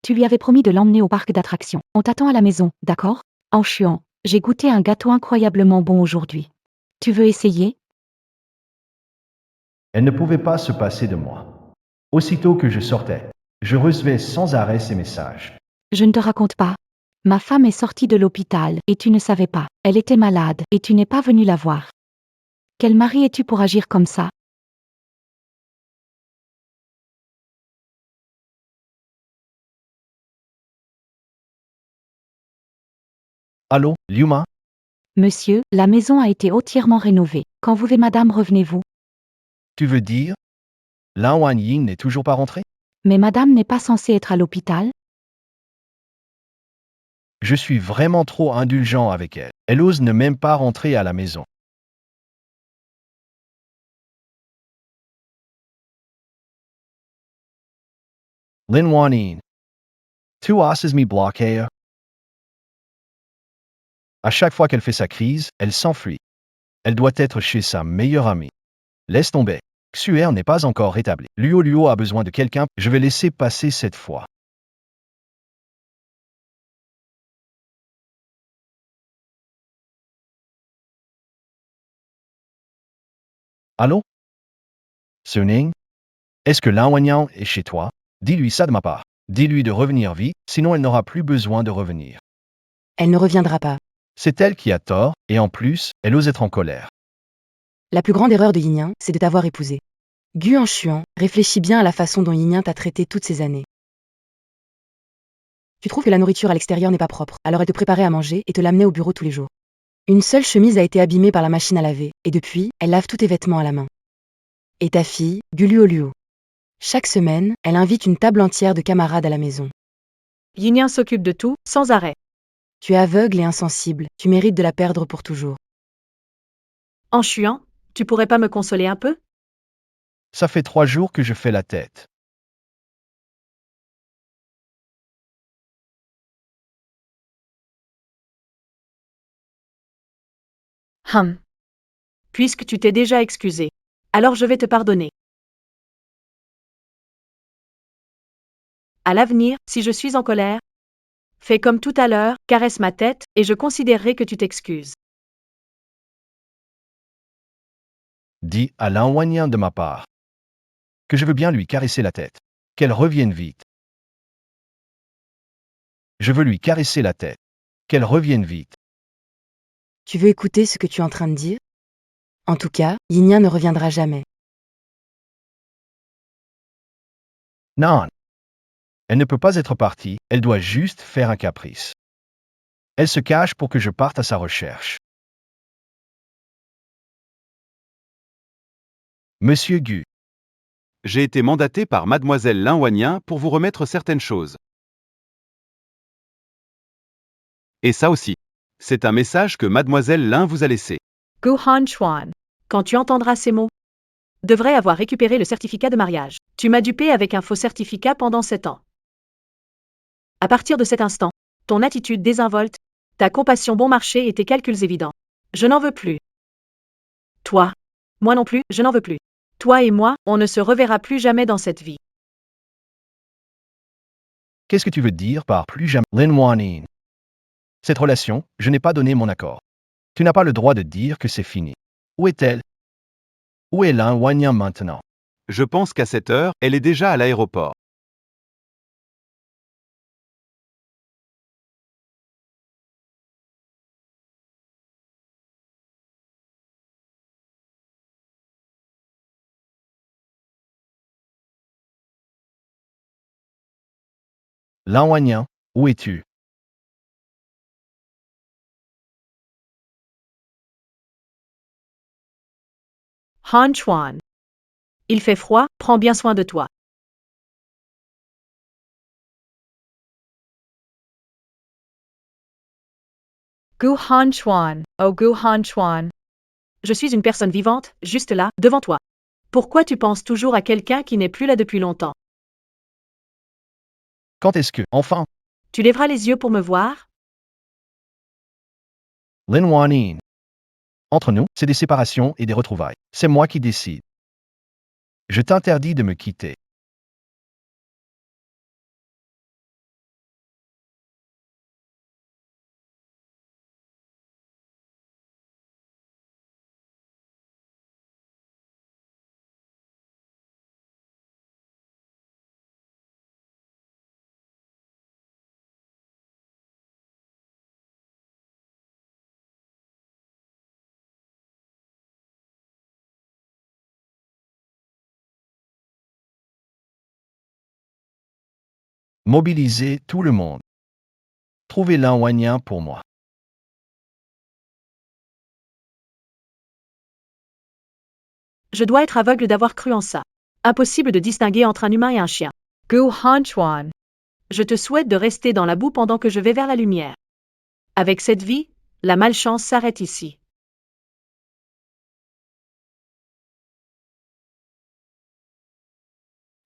Tu lui avais promis de l'emmener au parc d'attractions. On t'attend à la maison, d'accord? Han Xuan, j'ai goûté un gâteau incroyablement bon aujourd'hui. Tu veux essayer? elle ne pouvait pas se passer de moi. Aussitôt que je sortais, je recevais sans arrêt ces messages. Je ne te raconte pas. Ma femme est sortie de l'hôpital, et tu ne savais pas. Elle était malade, et tu n'es pas venu la voir. Quel mari es-tu pour agir comme ça? Allô, Liuma? Monsieur, la maison a été entièrement rénovée. Quand vous et madame revenez-vous? Tu veux dire? Lan Wanyin n'est toujours pas rentré? Mais madame n'est pas censée être à l'hôpital? Je suis vraiment trop indulgent avec elle. Elle ose ne même pas rentrer à la maison. Lin Wanin. Tu haces mi bloqueo. À chaque fois qu'elle fait sa crise, elle s'enfuit. Elle doit être chez sa meilleure amie. Laisse tomber. Xuer n'est pas encore rétabli. Luo a besoin de quelqu'un. Je vais laisser passer cette fois. Allô? Suning? Est-ce que Lan Wanyang est chez toi? Dis-lui ça de ma part. Dis-lui de revenir vite, sinon elle n'aura plus besoin de revenir. Elle ne reviendra pas. C'est elle qui a tort, et en plus, elle ose être en colère. La plus grande erreur de Yinyan, c'est de t'avoir épousé. Gu Anshuan, réfléchis bien à la façon dont Yinyan t'a traité toutes ces années. Tu trouves que la nourriture à l'extérieur n'est pas propre, alors elle te préparait à manger et te l'amenait au bureau tous les jours. Une seule chemise a été abîmée par la machine à laver, et depuis, elle lave tous tes vêtements à la main. Et ta fille, Guluoluo. Chaque semaine, elle invite une table entière de camarades à la maison. Yinyan s'occupe de tout, sans arrêt. Tu es aveugle et insensible, tu mérites de la perdre pour toujours. Anshuan, tu pourrais pas me consoler un peu? Ça fait 3 jours que je fais la tête. Puisque tu t'es déjà excusé. Alors je vais te pardonner. À l'avenir, si je suis en colère, fais comme tout à l'heure, caresse ma tête, et je considérerai que tu t'excuses. Dis à Lan Wanyang de ma part que je veux bien lui caresser la tête. Qu'elle revienne vite. Je veux lui caresser la tête. Qu'elle revienne vite. Tu veux écouter ce que tu es en train de dire? En tout cas, Yinyan ne reviendra jamais. Non. Elle ne peut pas être partie, elle doit juste faire un caprice. Elle se cache pour que je parte à sa recherche. Monsieur Gu, J'ai été mandaté par mademoiselle Lin Wanyang pour vous remettre certaines choses. Et ça aussi. C'est un message que mademoiselle Lin vous a laissé. Gu Hanchuan. Quand tu entendras ces mots, devrais avoir récupéré le certificat de mariage. Tu m'as dupé avec un faux certificat pendant 7 ans. À partir de cet instant, ton attitude désinvolte, ta compassion bon marché et tes calculs évidents. Je n'en veux plus. Toi. Moi non plus, je n'en veux plus. Toi et moi, on ne se reverra plus jamais dans cette vie. qu'est-ce que tu veux dire par plus jamais Lin Wanin? Cette relation, je n'ai pas donné mon accord. Tu n'as pas le droit de dire que c'est fini. Où est-elle? Où est Lan Wanyang maintenant? Je pense qu'à cette heure, elle est déjà à l'aéroport. Lan Wanyang, où es-tu? Hanchuan. Il fait froid, prends bien soin de toi. Gu Hanchuan. Oh Gu Hanchuan. Je suis une personne vivante, juste là, devant toi. Pourquoi tu penses toujours à quelqu'un qui n'est plus là depuis longtemps? Quand est-ce que, enfin, Tu lèveras les yeux pour me voir? Lin Wanin? Entre nous, c'est des séparations et des retrouvailles. C'est moi qui décide. Je t'interdis de me quitter. Mobilisez tout le monde. Trouvez Lan Wanyang pour moi. Je dois être aveugle d'avoir cru en ça. Impossible de distinguer entre un humain et un chien. Gu Hanchuan. Je te souhaite de rester dans la boue pendant que je vais vers la lumière. Avec cette vie, la malchance s'arrête ici.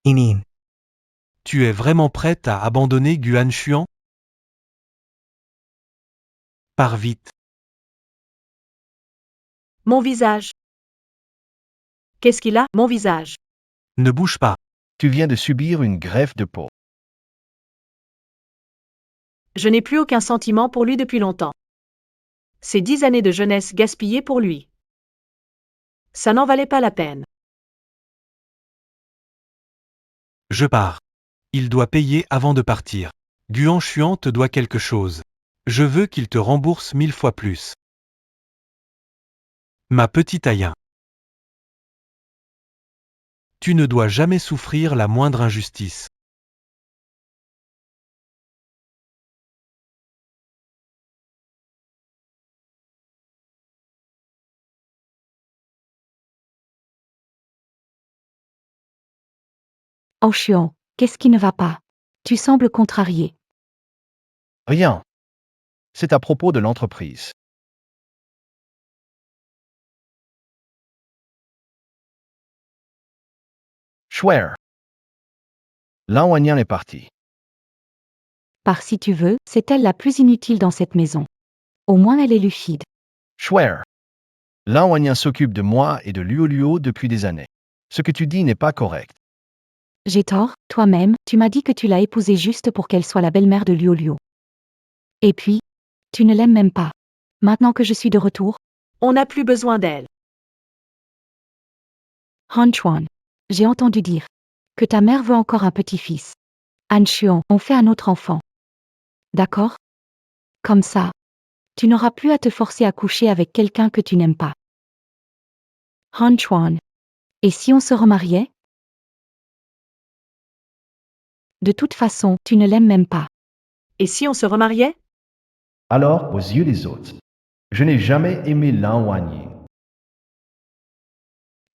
Inin. Tu es vraiment prête à abandonner Guan Xuan? Pars vite. Mon visage. Qu'est-ce qu'il a, mon visage? Ne bouge pas. Tu viens de subir une greffe de peau. Je n'ai plus aucun sentiment pour lui depuis longtemps. C'est 10 années de jeunesse gaspillées pour lui. Ça n'en valait pas la peine. Je pars. Il doit payer avant de partir. Guan Xuan te doit quelque chose. Je veux qu'il te rembourse 1000 fois plus. Ma petite Ayin. Tu ne dois jamais souffrir la moindre injustice. Oh Xuan, qu'est-ce qui ne va pas? Tu sembles contrarié. Rien. C'est à propos de l'entreprise. Chouer. Lan Wanian est parti. Par si tu veux, c'est elle la plus inutile dans cette maison. Au moins elle est lucide. Chouer. Lan Wanian s'occupe de moi et de Luo Luo depuis des années. Ce que tu dis n'est pas correct. J'ai tort, toi-même, tu m'as dit que tu l'as épousée juste pour qu'elle soit la belle-mère de Luo Luo. Et puis, tu ne l'aimes même pas. Maintenant que je suis de retour, On n'a plus besoin d'elle. Han Chuan, j'ai entendu dire que ta mère veut encore un petit-fils. Han Xuan, on fait un autre enfant. D'accord? Comme ça, tu n'auras plus à te forcer à coucher avec quelqu'un que tu n'aimes pas. Han Chuan. Et si on se remariait? De toute façon, tu ne l'aimes même pas. Et si on se remariait? Alors, aux yeux des autres, je n'ai jamais aimé Lan Wanian.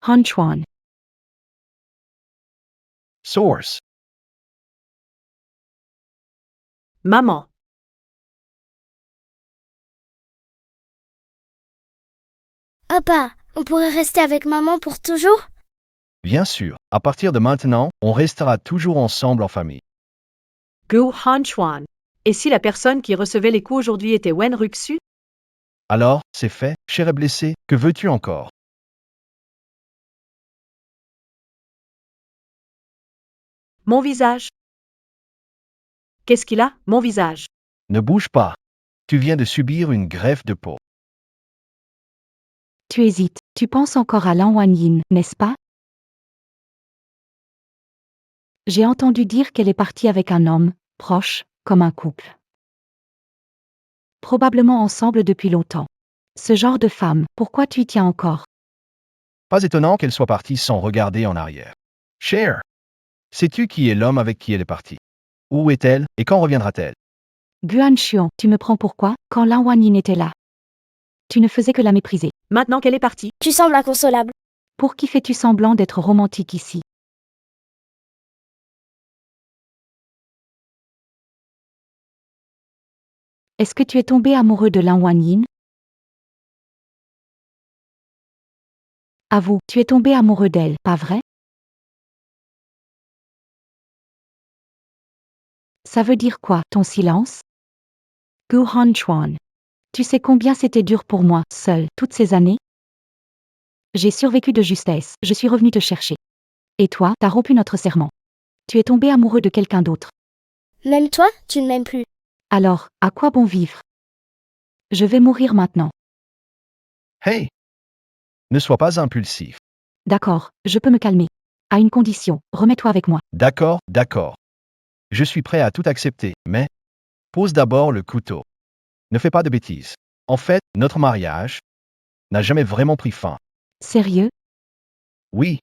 Han Chuan. Source. Maman. Papa, on pourrait rester avec maman pour toujours? Bien sûr, à partir de maintenant, on restera toujours ensemble en famille. Gu Han Chuan. Et si la personne qui recevait les coups aujourd'hui était Wen Ruxu? Alors, c'est fait, cher et blessé, que veux-tu encore? Mon visage. Qu'est-ce qu'il a, mon visage? Ne bouge pas. Tu viens de subir une greffe de peau. Tu hésites, tu penses encore à Lan Wanian, n'est-ce pas? J'ai entendu dire qu'elle est partie avec un homme, proche, comme un couple. Probablement ensemble depuis longtemps. Ce genre de femme, pourquoi tu y tiens encore? Pas étonnant qu'elle soit partie sans regarder en arrière. Cher, sais-tu qui est l'homme avec qui elle est partie? Où est-elle et quand reviendra-t-elle? Guan Xuan, tu me prends pour quoi, quand Lan Wanian était là? Tu ne faisais que la mépriser. Maintenant qu'elle est partie. Tu sembles inconsolable. Pour qui fais-tu semblant d'être romantique ici? Est-ce que tu es tombé amoureux de Lan Wanian? Avoue, tu es tombé amoureux d'elle, pas vrai? Ça veut dire quoi, ton silence? Gu Han Chuan. Tu sais combien c'était dur pour moi, seule, toutes ces années? J'ai survécu de justesse, je suis revenue te chercher. Et toi, t'as rompu notre serment. Tu es tombé amoureux de quelqu'un d'autre. Même toi, tu ne m'aimes plus. Alors, à quoi bon vivre? Je vais mourir maintenant. Hey! Ne sois pas impulsif. D'accord, je peux me calmer. À une condition, remets-toi avec moi. D'accord, d'accord. Je suis prêt à tout accepter, mais pose d'abord le couteau. Ne fais pas de bêtises. En fait, notre mariage n'a jamais vraiment pris fin. Sérieux? Oui,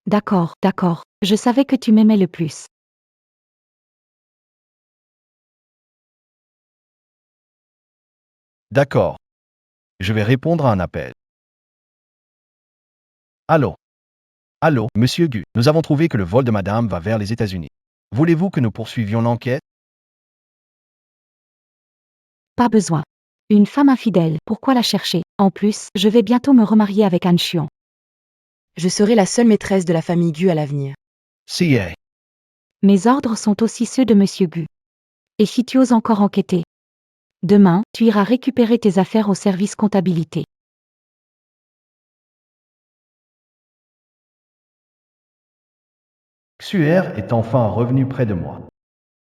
D'accord, d'accord. Je savais que tu m'aimais le plus. d'accord. Je vais répondre à un appel. Allô? Allô, monsieur Gu, nous avons trouvé que le vol de madame va vers les États-Unis. Voulez-vous que nous poursuivions l'enquête? Pas besoin. Une femme infidèle, pourquoi la chercher? En plus, je vais bientôt me remarier avec Han Xuan. Je serai la seule maîtresse de la famille Gu à l'avenir. CA. Mes ordres sont aussi ceux de Monsieur Gu. Et si tu oses encore enquêter, demain, tu iras récupérer tes affaires au service comptabilité. Xuer est enfin revenu près de moi.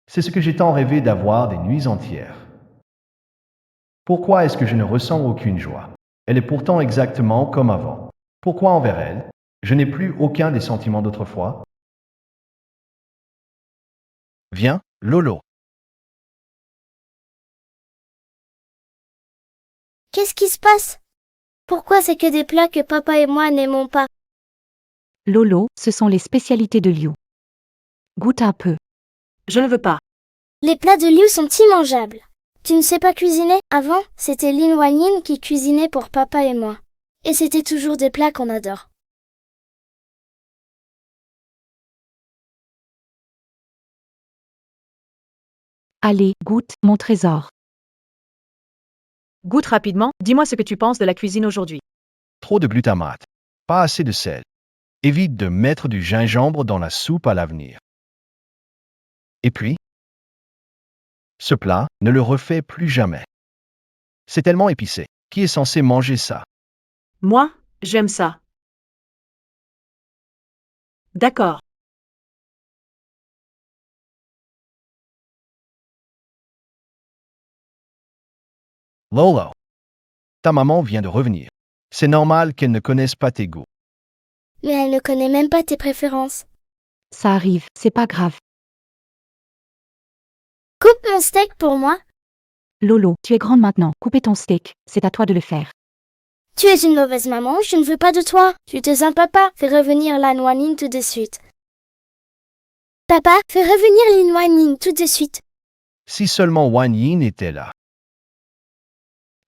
C'est ce que j'ai tant rêvé d'avoir des nuits entières. Pourquoi est-ce que je ne ressens aucune joie? Elle est pourtant exactement comme avant. Pourquoi envers elle, je n'ai plus aucun des sentiments d'autrefois? Viens, Lolo. Qu'est-ce qui se passe? Pourquoi c'est que des plats que papa et moi n'aimons pas? Lolo, ce sont les spécialités de Liu. Goûte un peu. Je ne veux pas. Les plats de Liu sont immangeables. Tu ne sais pas cuisiner? Avant, c'était Lin Wanyin qui cuisinait pour papa et moi. Et c'était toujours des plats qu'on adore. Allez, goûte, mon trésor. Goûte rapidement, dis-moi ce que tu penses de la cuisine aujourd'hui. Trop de glutamate. Pas assez de sel. Évite de mettre du gingembre dans la soupe à l'avenir. Et puis, ce plat, ne le refais plus jamais. C'est tellement épicé. Qui est censé manger ça? Moi, j'aime ça. D'accord. Lolo. Ta maman vient de revenir. C'est normal qu'elle ne connaisse pas tes goûts. Mais elle ne connaît même pas tes préférences. Ça arrive, c'est pas grave. Coupe mon steak pour moi. Lolo, tu es grande maintenant, coupez ton steak, c'est à toi de le faire. Tu es une mauvaise maman, je ne veux pas de toi. Tu te sens papa, fais revenir Lan Wanyin tout de suite. Papa, fais revenir Lin Wanyin tout de suite. Si seulement Wan Yin était là.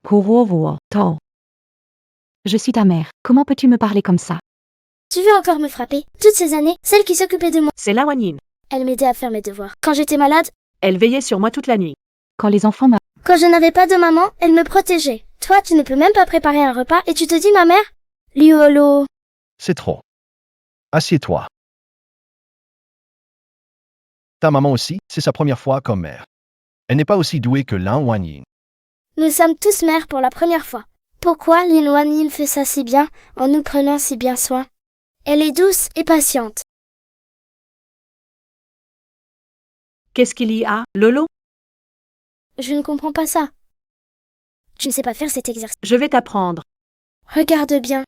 Kurowo, to. Je suis ta mère, comment peux-tu me parler comme ça? Tu veux encore me frapper? Toutes ces années, celle qui s'occupait de moi, C'est la Wanyin. elle m'aidait à faire mes devoirs. Quand j'étais malade, Elle veillait sur moi toute la nuit. Quand les enfants quand je n'avais pas de maman, elle me protégeait. Toi, tu ne peux même pas préparer un repas et tu te dis ma mère? Liolo. C'est trop. Assieds-toi. Ta maman aussi, c'est sa première fois comme mère. Elle n'est pas aussi douée que Lan Wanyin. Nous sommes tous mères pour la première fois. Pourquoi Lin Wanyin fait ça si bien, en nous prenant si bien soin? Elle est douce et patiente. Qu'est-ce qu'il y a, Lolo? Je ne comprends pas ça. Tu ne sais pas faire cet exercice. Je vais t'apprendre. Regarde bien.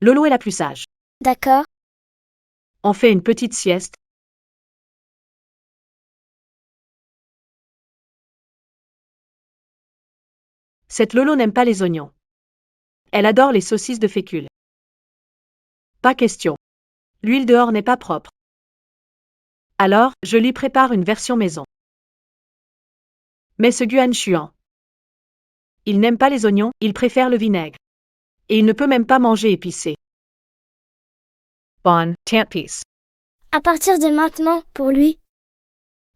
Lolo est la plus sage. D'accord? On fait une petite sieste. Cette Lolo n'aime pas les oignons. Elle adore les saucisses de fécule. Pas question. L'huile dehors n'est pas propre. Alors, je lui prépare une version maison. Mais ce Guan Xuan, il n'aime pas les oignons, il préfère le vinaigre. Et il ne peut même pas manger épicé. Bon, tant pis. À partir de maintenant, pour lui,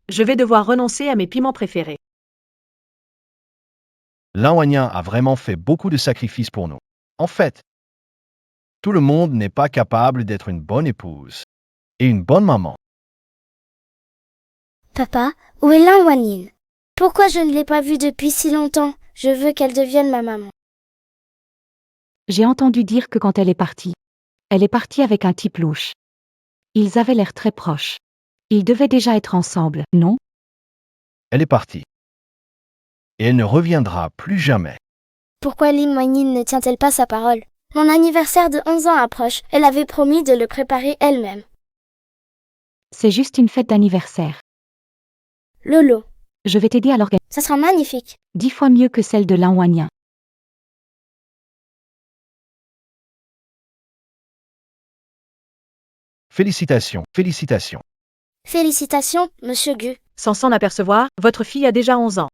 Je vais devoir renoncer à mes piments préférés. Lan Wanyin a vraiment fait beaucoup de sacrifices pour nous. En fait, tout le monde n'est pas capable d'être une bonne épouse et une bonne maman. papa, où est Lan Wanyin? Pourquoi je ne l'ai pas vue depuis si longtemps? Je veux qu'elle devienne ma maman. J'ai entendu dire que quand elle est partie avec un type louche. Ils avaient l'air très proches. Ils devaient déjà être ensemble, non? Elle est partie. Et elle ne reviendra plus jamais. Pourquoi Lin Wanyin ne tient-elle pas sa parole? Mon anniversaire de 11 ans approche, elle avait promis de le préparer elle-même. C'est juste une fête d'anniversaire. Lolo, Je vais t'aider à l'organiser. ça sera magnifique. 10 fois mieux que celle de Lan Wanyin. Félicitations, félicitations. Félicitations, monsieur Gu. Sans s'en apercevoir, votre fille a déjà 11 ans.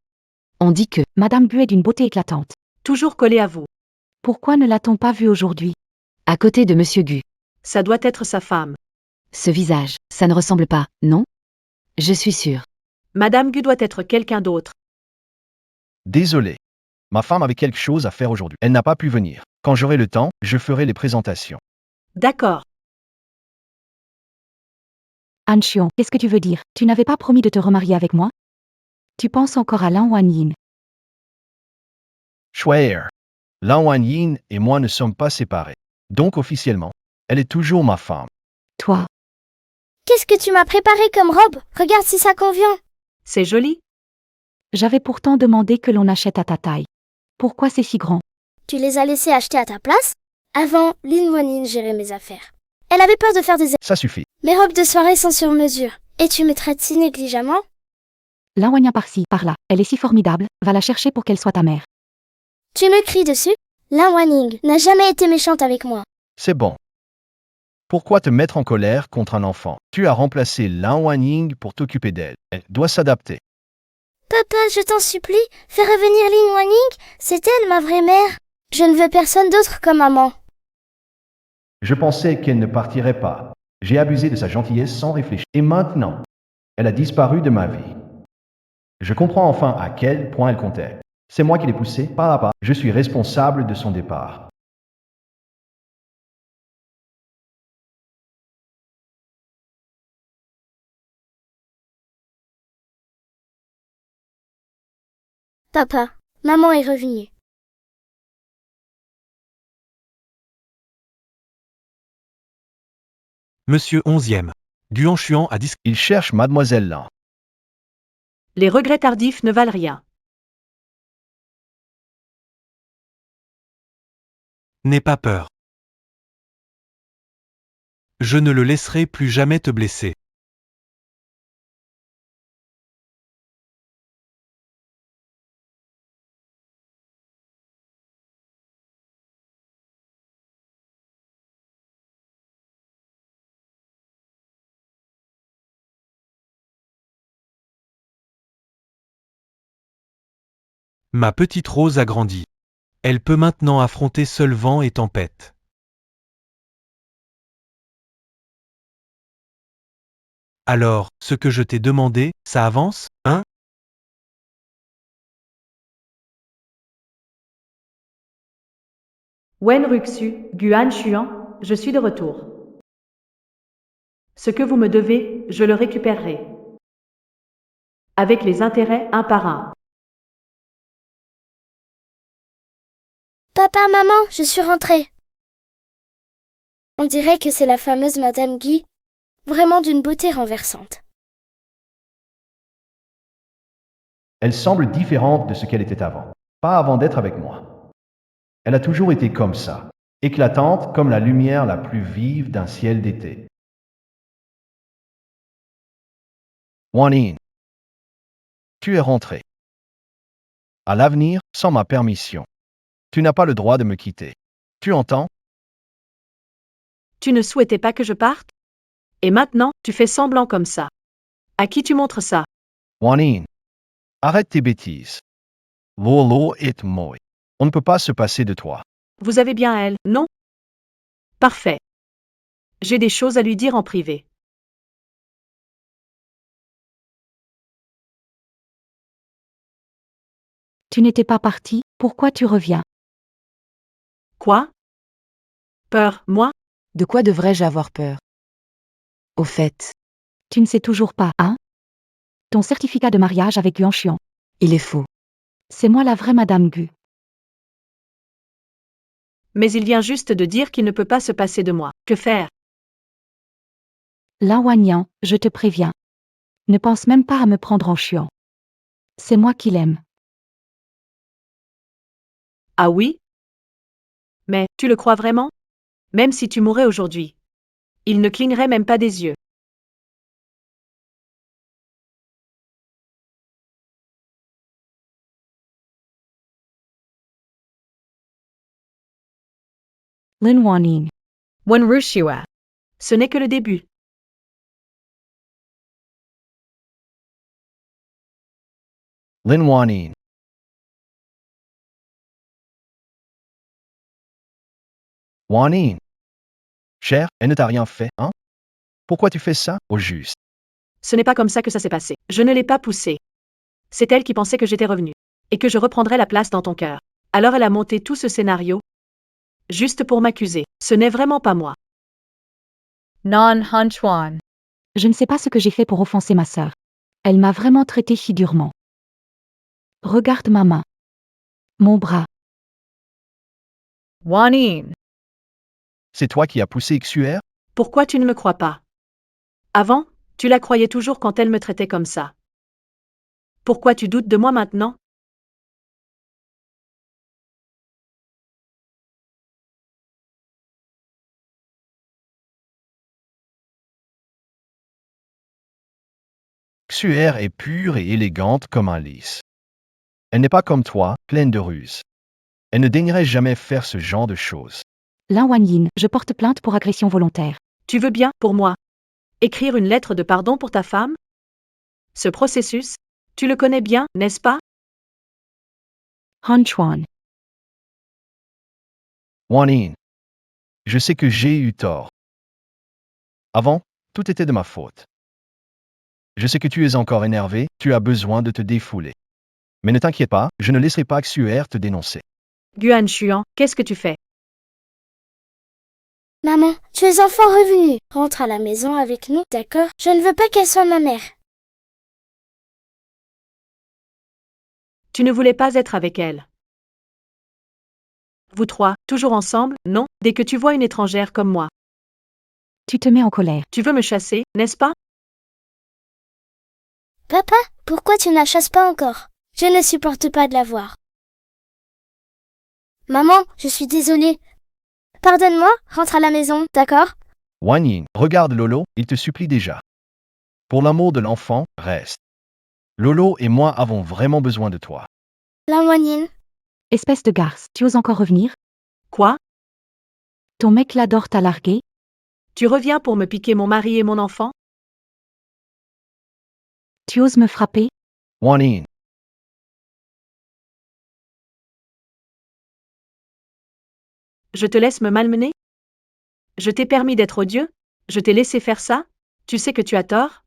On dit que Madame Gu est d'une beauté éclatante. Toujours collée à vous. Pourquoi ne l'a-t-on pas vue aujourd'hui? À côté de Monsieur Gu. Ça doit être sa femme. Ce visage, ça ne ressemble pas, non? Je suis sûre. Madame Gu doit être quelqu'un d'autre. Désolé. Ma femme avait quelque chose à faire aujourd'hui. Elle n'a pas pu venir. Quand j'aurai le temps, je ferai les présentations. D'accord. Han Xiong, qu'est-ce que tu veux dire? Tu n'avais pas promis de te remarier avec moi? Tu penses encore à Lan Wanyin. Schwer. Lan Wanyin et moi ne sommes pas séparés. Donc officiellement, elle est toujours ma femme. Toi, Qu'est-ce que tu m'as préparé comme robe? Regarde si ça convient. C'est joli. j'avais pourtant demandé que l'on achète à ta taille. Pourquoi c'est si grand? Tu les as laissés acheter à ta place? Avant, Lin Wanyin gérait mes affaires. Elle avait peur de faire des... Ça suffit. Mes robes de soirée sont sur mesure. Et tu me traites si négligemment? Lan Wanyin par-ci, par-là. Elle est si formidable, va la chercher pour qu'elle soit ta mère. Tu me cries dessus? Lan Wanyin n'a jamais été méchante avec moi. C'est bon. Pourquoi te mettre en colère contre un enfant? Tu as remplacé Lan Wanyin pour t'occuper d'elle. Elle doit s'adapter. Papa, je t'en supplie, fais revenir Lin Wanyin, c'est elle ma vraie mère. Je ne veux personne d'autre comme maman. Je pensais qu'elle ne partirait pas. J'ai abusé de sa gentillesse sans réfléchir. Et maintenant, elle a disparu de ma vie. Je comprends enfin à quel point elle comptait. C'est moi qui l'ai poussée pas à pas. Je suis responsable de son départ. Papa, maman est revenue. Monsieur 11e. Guan Xuan a dit Il cherche Mademoiselle Lan. Les regrets tardifs ne valent rien. N'aie pas peur. Je ne le laisserai plus jamais te blesser. Ma petite Rose a grandi. Elle peut maintenant affronter seul vent et tempête. Alors, ce que je t'ai demandé, ça avance, hein? Wen Ruxu, Guan Xuan, je suis de retour. Ce que vous me devez, je le récupérerai. Avec les intérêts un par un. Papa, maman, je suis rentrée. On dirait que c'est la fameuse Madame Guy, vraiment d'une beauté renversante. Elle semble différente de ce qu'elle était avant. Pas avant d'être avec moi. Elle a toujours été comme ça. Éclatante comme la lumière la plus vive d'un ciel d'été. Wanyin. Tu es rentré. À l'avenir, sans ma permission. Tu n'as pas le droit de me quitter. Tu entends? Tu ne souhaitais pas que je parte? Et maintenant, tu fais semblant comme ça. À qui tu montres ça? Wanyin. Arrête tes bêtises. Lolo est moi. On ne peut pas se passer de toi. Vous avez bien elle, non? Parfait. J'ai des choses à lui dire en privé. Tu n'étais pas parti, pourquoi tu reviens? Quoi? Peur, moi? De quoi devrais-je avoir peur? Au fait, Tu ne sais toujours pas, hein? Ton certificat de mariage avec Guan Xuan. il est faux. C'est moi la vraie Madame Gu. Mais il vient juste de dire qu'il ne peut pas se passer de moi. Que faire? Lan Wanyin, je te préviens. Ne pense même pas à me prendre en Xuan. C'est moi qui l'aime. Ah oui? Mais, tu le crois vraiment? Même si tu mourais aujourd'hui. Il ne clignerait même pas des yeux. Lin Wanyin. Wen Rushua. Ce n'est que le début. Lin Wanyin. Wanyin. Cher, elle ne t'a rien fait, hein? Pourquoi tu fais ça, au juste? Ce n'est pas comme ça que ça s'est passé. Je ne l'ai pas poussée. C'est elle qui pensait que j'étais revenue. et que je reprendrai la place dans ton cœur. Alors elle a monté tout ce scénario, juste pour m'accuser. Ce n'est vraiment pas moi. Non Hunchuan. Je ne sais pas ce que j'ai fait pour offenser ma sœur. Elle m'a vraiment traité si durement. Regarde ma main. Mon bras. Wanin. C'est toi qui as poussé Xuer? Pourquoi tu ne me crois pas? Avant, tu la croyais toujours quand elle me traitait comme ça. Pourquoi tu doutes de moi maintenant? Xuer est pure et élégante comme un lys. Elle n'est pas comme toi, pleine de ruses. Elle ne daignerait jamais faire ce genre de choses. Lin Wanyin, je porte plainte pour agression volontaire. Tu veux bien, pour moi, écrire une lettre de pardon pour ta femme? Ce processus, tu le connais bien, n'est-ce pas? Hunchuan. Wanin, je sais que j'ai eu tort. Avant, tout était de ma faute. Je sais que tu es encore énervé, tu as besoin de te défouler. Mais ne t'inquiète pas, je ne laisserai pas Xuer te dénoncer. Guan Xuan, qu'est-ce que tu fais? Maman, tu es enfin revenue. Rentre à la maison avec nous, d'accord? Je ne veux pas qu'elle soit ma mère. Tu ne voulais pas être avec elle. Vous trois, toujours ensemble, non? Dès que tu vois une étrangère comme moi, Tu te mets en colère. tu veux me chasser, n'est-ce pas? Papa, pourquoi tu ne la chasses pas encore? Je ne supporte pas de la voir. Maman, je suis désolée. Pardonne-moi, rentre à la maison, d'accord? Wanin, regarde Lolo, il te supplie déjà. Pour l'amour de l'enfant, reste. Lolo et moi avons vraiment besoin de toi. Lin Wanyin. Espèce de garce, tu oses encore revenir? Quoi? Ton mec l'adore t'a largué? Tu reviens pour me piquer mon mari et mon enfant? Tu oses me frapper? Wanin, Je te laisse me malmener? Je t'ai permis d'être odieux? Je t'ai laissé faire ça? Tu sais que tu as tort?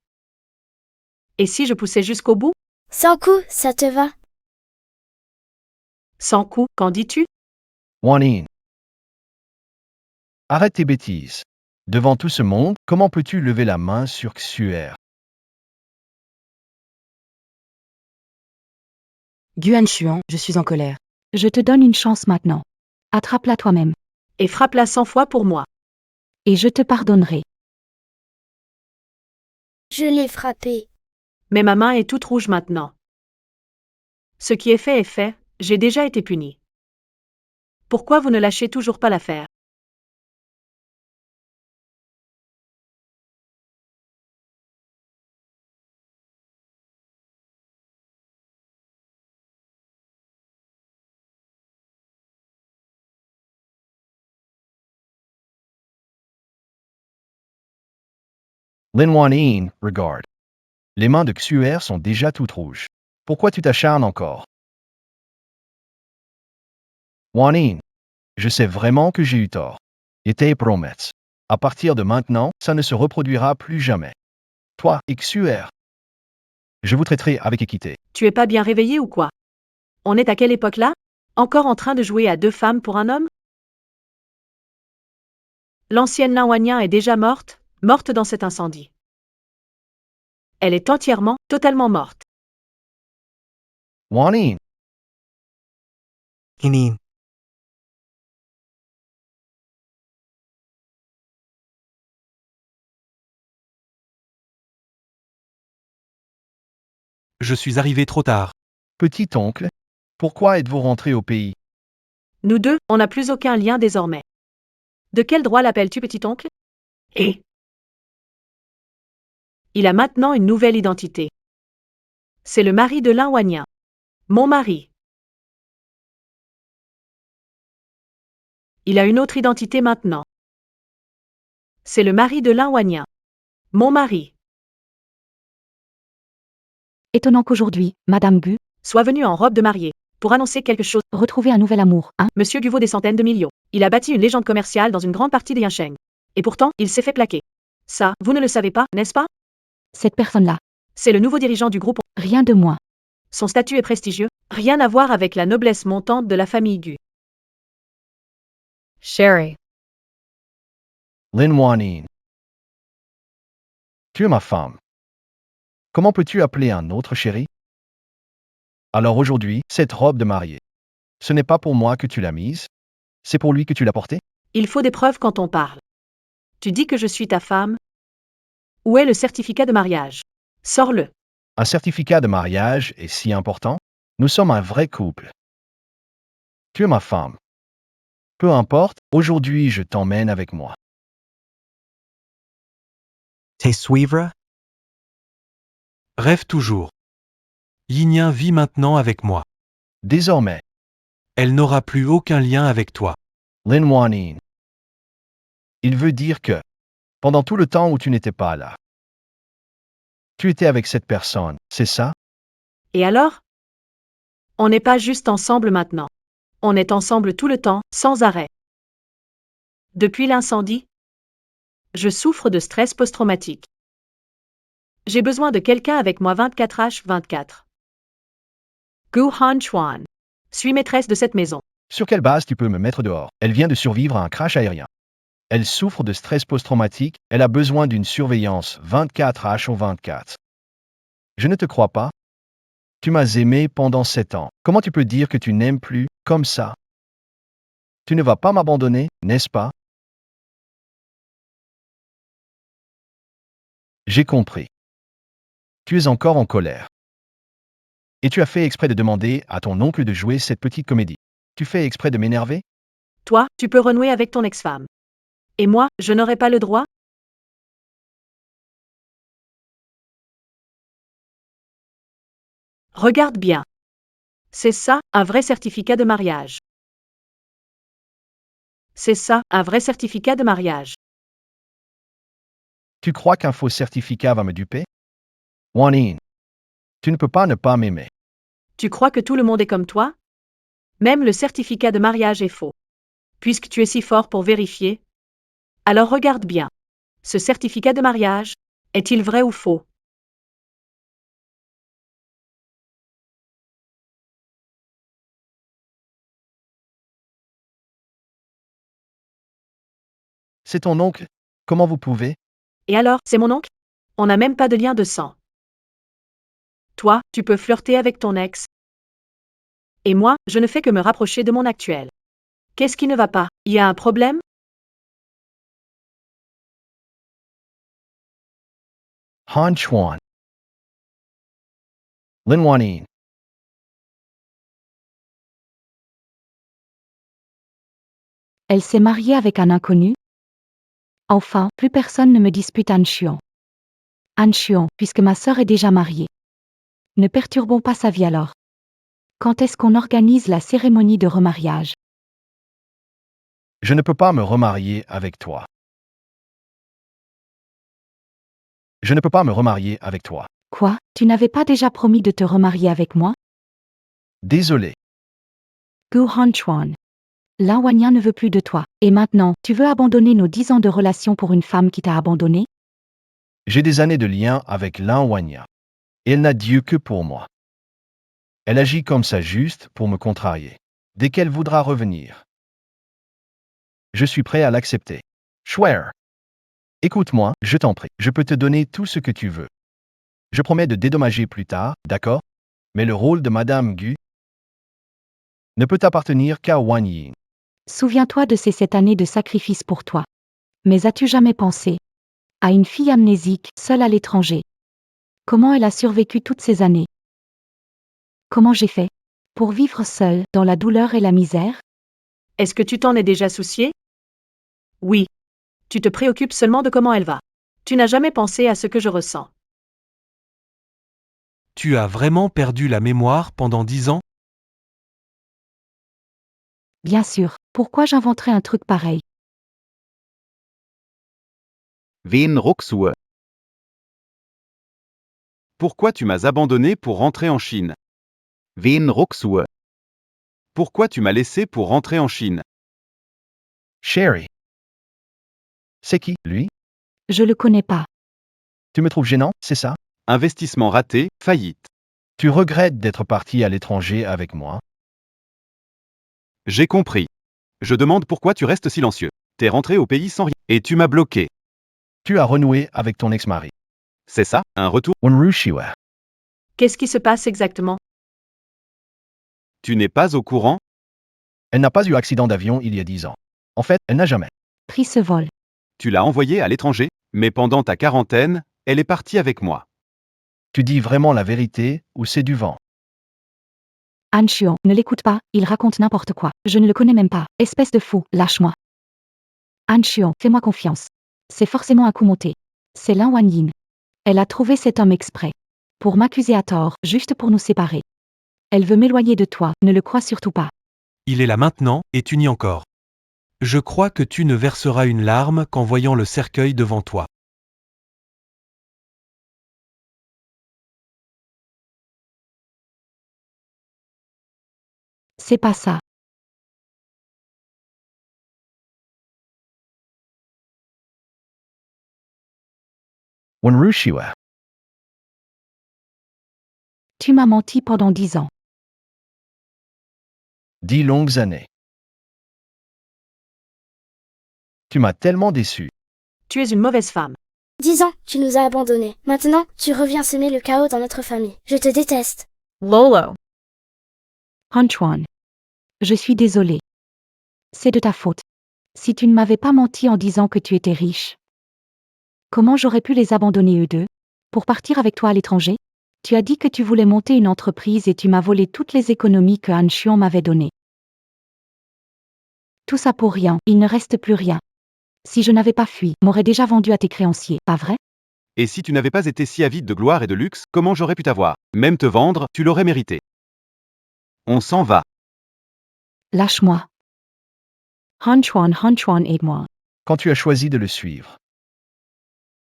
Et si je poussais jusqu'au bout? Sans coup, ça te va? Sans coup, qu'en dis-tu? Wanin. Arrête tes bêtises. Devant tout ce monde, comment peux-tu lever la main sur Xuer? Guan Xuan, je suis en colère. Je te donne une chance maintenant. Attrape-la toi-même. Et frappe-la 100 fois pour moi. Et je te pardonnerai. Je l'ai frappée. Mais ma main est toute rouge maintenant. Ce qui est fait, j'ai déjà été puni. Pourquoi vous ne lâchez toujours pas l'affaire? Lin Wanin, regarde. Les mains de Xuer sont déjà toutes rouges. Pourquoi tu t'acharnes encore? Wanin, je sais vraiment que j'ai eu tort. Et te promets. À partir de maintenant, ça ne se reproduira plus jamais. Toi et Xuer. Je vous traiterai avec équité. Tu es pas bien réveillé ou quoi? On est à quelle époque là? Encore en train de jouer à 2 femmes pour un homme? L'ancienne Lin Wanyin est déjà morte, morte dans cet incendie. Elle est entièrement, totalement morte. Wanin, Inin. Je suis arrivé trop tard. petit oncle, pourquoi êtes-vous rentré au pays? Nous deux, on n'a plus aucun lien désormais. De quel droit l'appelles-tu petit-oncle? Et il a maintenant une nouvelle identité. C'est le mari de Lin Wanyin. Mon mari. Il a une autre identité maintenant. C'est le mari de Lin Wanyin. Mon mari. Étonnant qu'aujourd'hui, Madame Gu, Soit venu en robe de mariée. Pour annoncer quelque chose. retrouver un nouvel amour, hein? Monsieur Gu vaut des centaines de millions. Il a bâti une légende commerciale dans une grande partie des Yansheng. Et pourtant, il s'est fait plaquer. Ça, vous ne le savez pas, n'est-ce pas? Cette personne-là, C'est le nouveau dirigeant du groupe. rien de moins. Son statut est prestigieux, Rien à voir avec la noblesse montante de la famille Gu. Sherry. Lin Wanyin. Tu es ma femme. Comment peux-tu appeler un autre chéri? Alors aujourd'hui, cette robe de mariée, ce n'est pas pour moi que tu l'as mise, c'est pour lui que tu l'as portée? Il faut des preuves quand on parle. Tu dis que je suis ta femme? Où est le certificat de mariage? Sors-le. Un certificat de mariage est si important? Nous sommes un vrai couple. Tu es ma femme. Peu importe, aujourd'hui je t'emmène avec moi. Te suivre? Rêve toujours. Yinyan vit maintenant avec moi. Désormais, Elle n'aura plus aucun lien avec toi. Lin Wanyin. Il veut dire que, pendant tout le temps où tu n'étais pas là, tu étais avec cette personne, c'est ça? Et alors? On n'est pas juste ensemble maintenant. On est ensemble tout le temps, sans arrêt. Depuis l'incendie, je souffre de stress post-traumatique. J'ai besoin de quelqu'un avec moi 24h24. Gu Han Chuan. Suis maîtresse de cette maison. Sur quelle base tu peux me mettre dehors? Elle vient de survivre à un crash aérien. Elle souffre de stress post-traumatique, elle a besoin d'une surveillance 24h24. Je ne te crois pas. Tu m'as aimé pendant 7 ans. Comment tu peux dire que tu n'aimes plus, comme ça? Tu ne vas pas m'abandonner, n'est-ce pas? J'ai compris. Tu es encore en colère. Et tu as fait exprès de demander à ton oncle de jouer cette petite comédie. Tu fais exprès de m'énerver? Toi, tu peux renouer avec ton ex-femme. Et moi, je n'aurai pas le droit? Regarde bien. C'est ça, un vrai certificat de mariage. C'est ça, un vrai certificat de mariage. Tu crois qu'un faux certificat va me duper? Wanyin, tu ne peux pas ne pas m'aimer. Tu crois que tout le monde est comme toi? Même le certificat de mariage est faux. Puisque tu es si fort pour vérifier. Alors regarde bien. Ce certificat de mariage, est-il vrai ou faux? C'est ton oncle. Comment vous pouvez? Et alors, c'est mon oncle? On n'a même pas de lien de sang. Toi, tu peux flirter avec ton ex. Et moi, je ne fais que me rapprocher de mon actuel. Qu'est-ce qui ne va pas? Il y a un problème? Han Chuan. Lin Wanyin. Elle s'est mariée avec un inconnu? Enfin, plus personne ne me dispute Han Xuan. Han Xuan, puisque ma sœur est déjà mariée. Ne perturbons pas sa vie alors. Quand est-ce qu'on organise la cérémonie de remariage? Je ne peux pas me remarier avec toi. Je ne peux pas me remarier avec toi. Quoi? Tu n'avais pas déjà promis de te remarier avec moi? Désolé. Gu Han Chuan. Lin Wanyin ne veut plus de toi. Et maintenant, tu veux abandonner nos 10 ans de relation pour une femme qui t'a abandonné? J'ai des années de lien avec Lin Wanyin. Et elle n'a Dieu que pour moi. Elle agit comme ça juste pour me contrarier. Dès qu'elle voudra revenir. Je suis prêt à l'accepter. Schwer. Écoute-moi, je t'en prie. Je peux te donner tout ce que tu veux. Je promets de dédommager plus tard, d'accord? Mais le rôle de Madame Gu ne peut appartenir qu'à Wanyin. Souviens-toi de ces 7 années de sacrifice pour toi. Mais as-tu jamais pensé à une fille amnésique, seule à l'étranger? Comment elle a survécu toutes ces années? Comment j'ai fait pour vivre seule, dans la douleur et la misère? Est-ce que tu t'en es déjà soucié? Oui. Tu te préoccupes seulement de comment elle va. Tu n'as jamais pensé à ce que je ressens. Tu as vraiment perdu la mémoire pendant 10 ans? Bien sûr, pourquoi j'inventerais un truc pareil? Wen Ruxur. Pourquoi tu m'as abandonné pour rentrer en Chine? Wen Ruxur. Pourquoi tu m'as laissé pour rentrer en Chine? Sherry. C'est qui, lui? Je le connais pas. Tu me trouves gênant, c'est ça? Investissement raté, faillite. Tu regrettes d'être parti à l'étranger avec moi? J'ai compris. Je demande pourquoi tu restes silencieux. T'es rentré au pays sans rien. Et tu m'as bloqué. Tu as renoué avec ton ex-mari. C'est ça, un retour? Wonrushiwa. Qu'est-ce qui se passe exactement? Tu n'es pas au courant? Elle n'a pas eu accident d'avion il y a 10 ans. En fait, elle n'a jamais. Pris ce vol. Tu l'as envoyée à l'étranger, mais pendant ta quarantaine, elle est partie avec moi. Tu dis vraiment la vérité ou c'est du vent? Anxion, ne l'écoute pas, il raconte n'importe quoi. Je ne le connais même pas. Espèce de fou, lâche-moi. Anxion, fais-moi confiance. C'est forcément un coup monté. C'est Lin Wanyin. Elle a trouvé cet homme exprès. Pour m'accuser à tort, juste pour nous séparer. Elle veut m'éloigner de toi, ne le crois surtout pas. Il est là maintenant, et tu nie encore. Je crois que tu ne verseras une larme qu'en voyant le cercueil devant toi. C'est pas ça. Wonrushiwa. Tu m'as menti pendant 10 ans. 10 longues années. Tu m'as tellement déçu. Tu es une mauvaise femme. 10 ans, tu nous as abandonnés. Maintenant, tu reviens semer le chaos dans notre famille. Je te déteste. Lolo. Hanchuan. Je suis désolée. C'est de ta faute. Si tu ne m'avais pas menti en disant que tu étais riche. Comment j'aurais pu les abandonner eux deux? Pour partir avec toi à l'étranger? Tu as dit que tu voulais monter une entreprise et tu m'as volé toutes les économies que Han Xuan m'avait données. Tout ça pour rien, il ne reste plus rien. Si je n'avais pas fui, m'aurais déjà vendu à tes créanciers, pas vrai? Et si tu n'avais pas été si avide de gloire et de luxe, comment j'aurais pu t'avoir? Même te vendre, tu l'aurais mérité. On s'en va. Lâche-moi. Hanchuan, aide-moi. Quand tu as choisi de le suivre,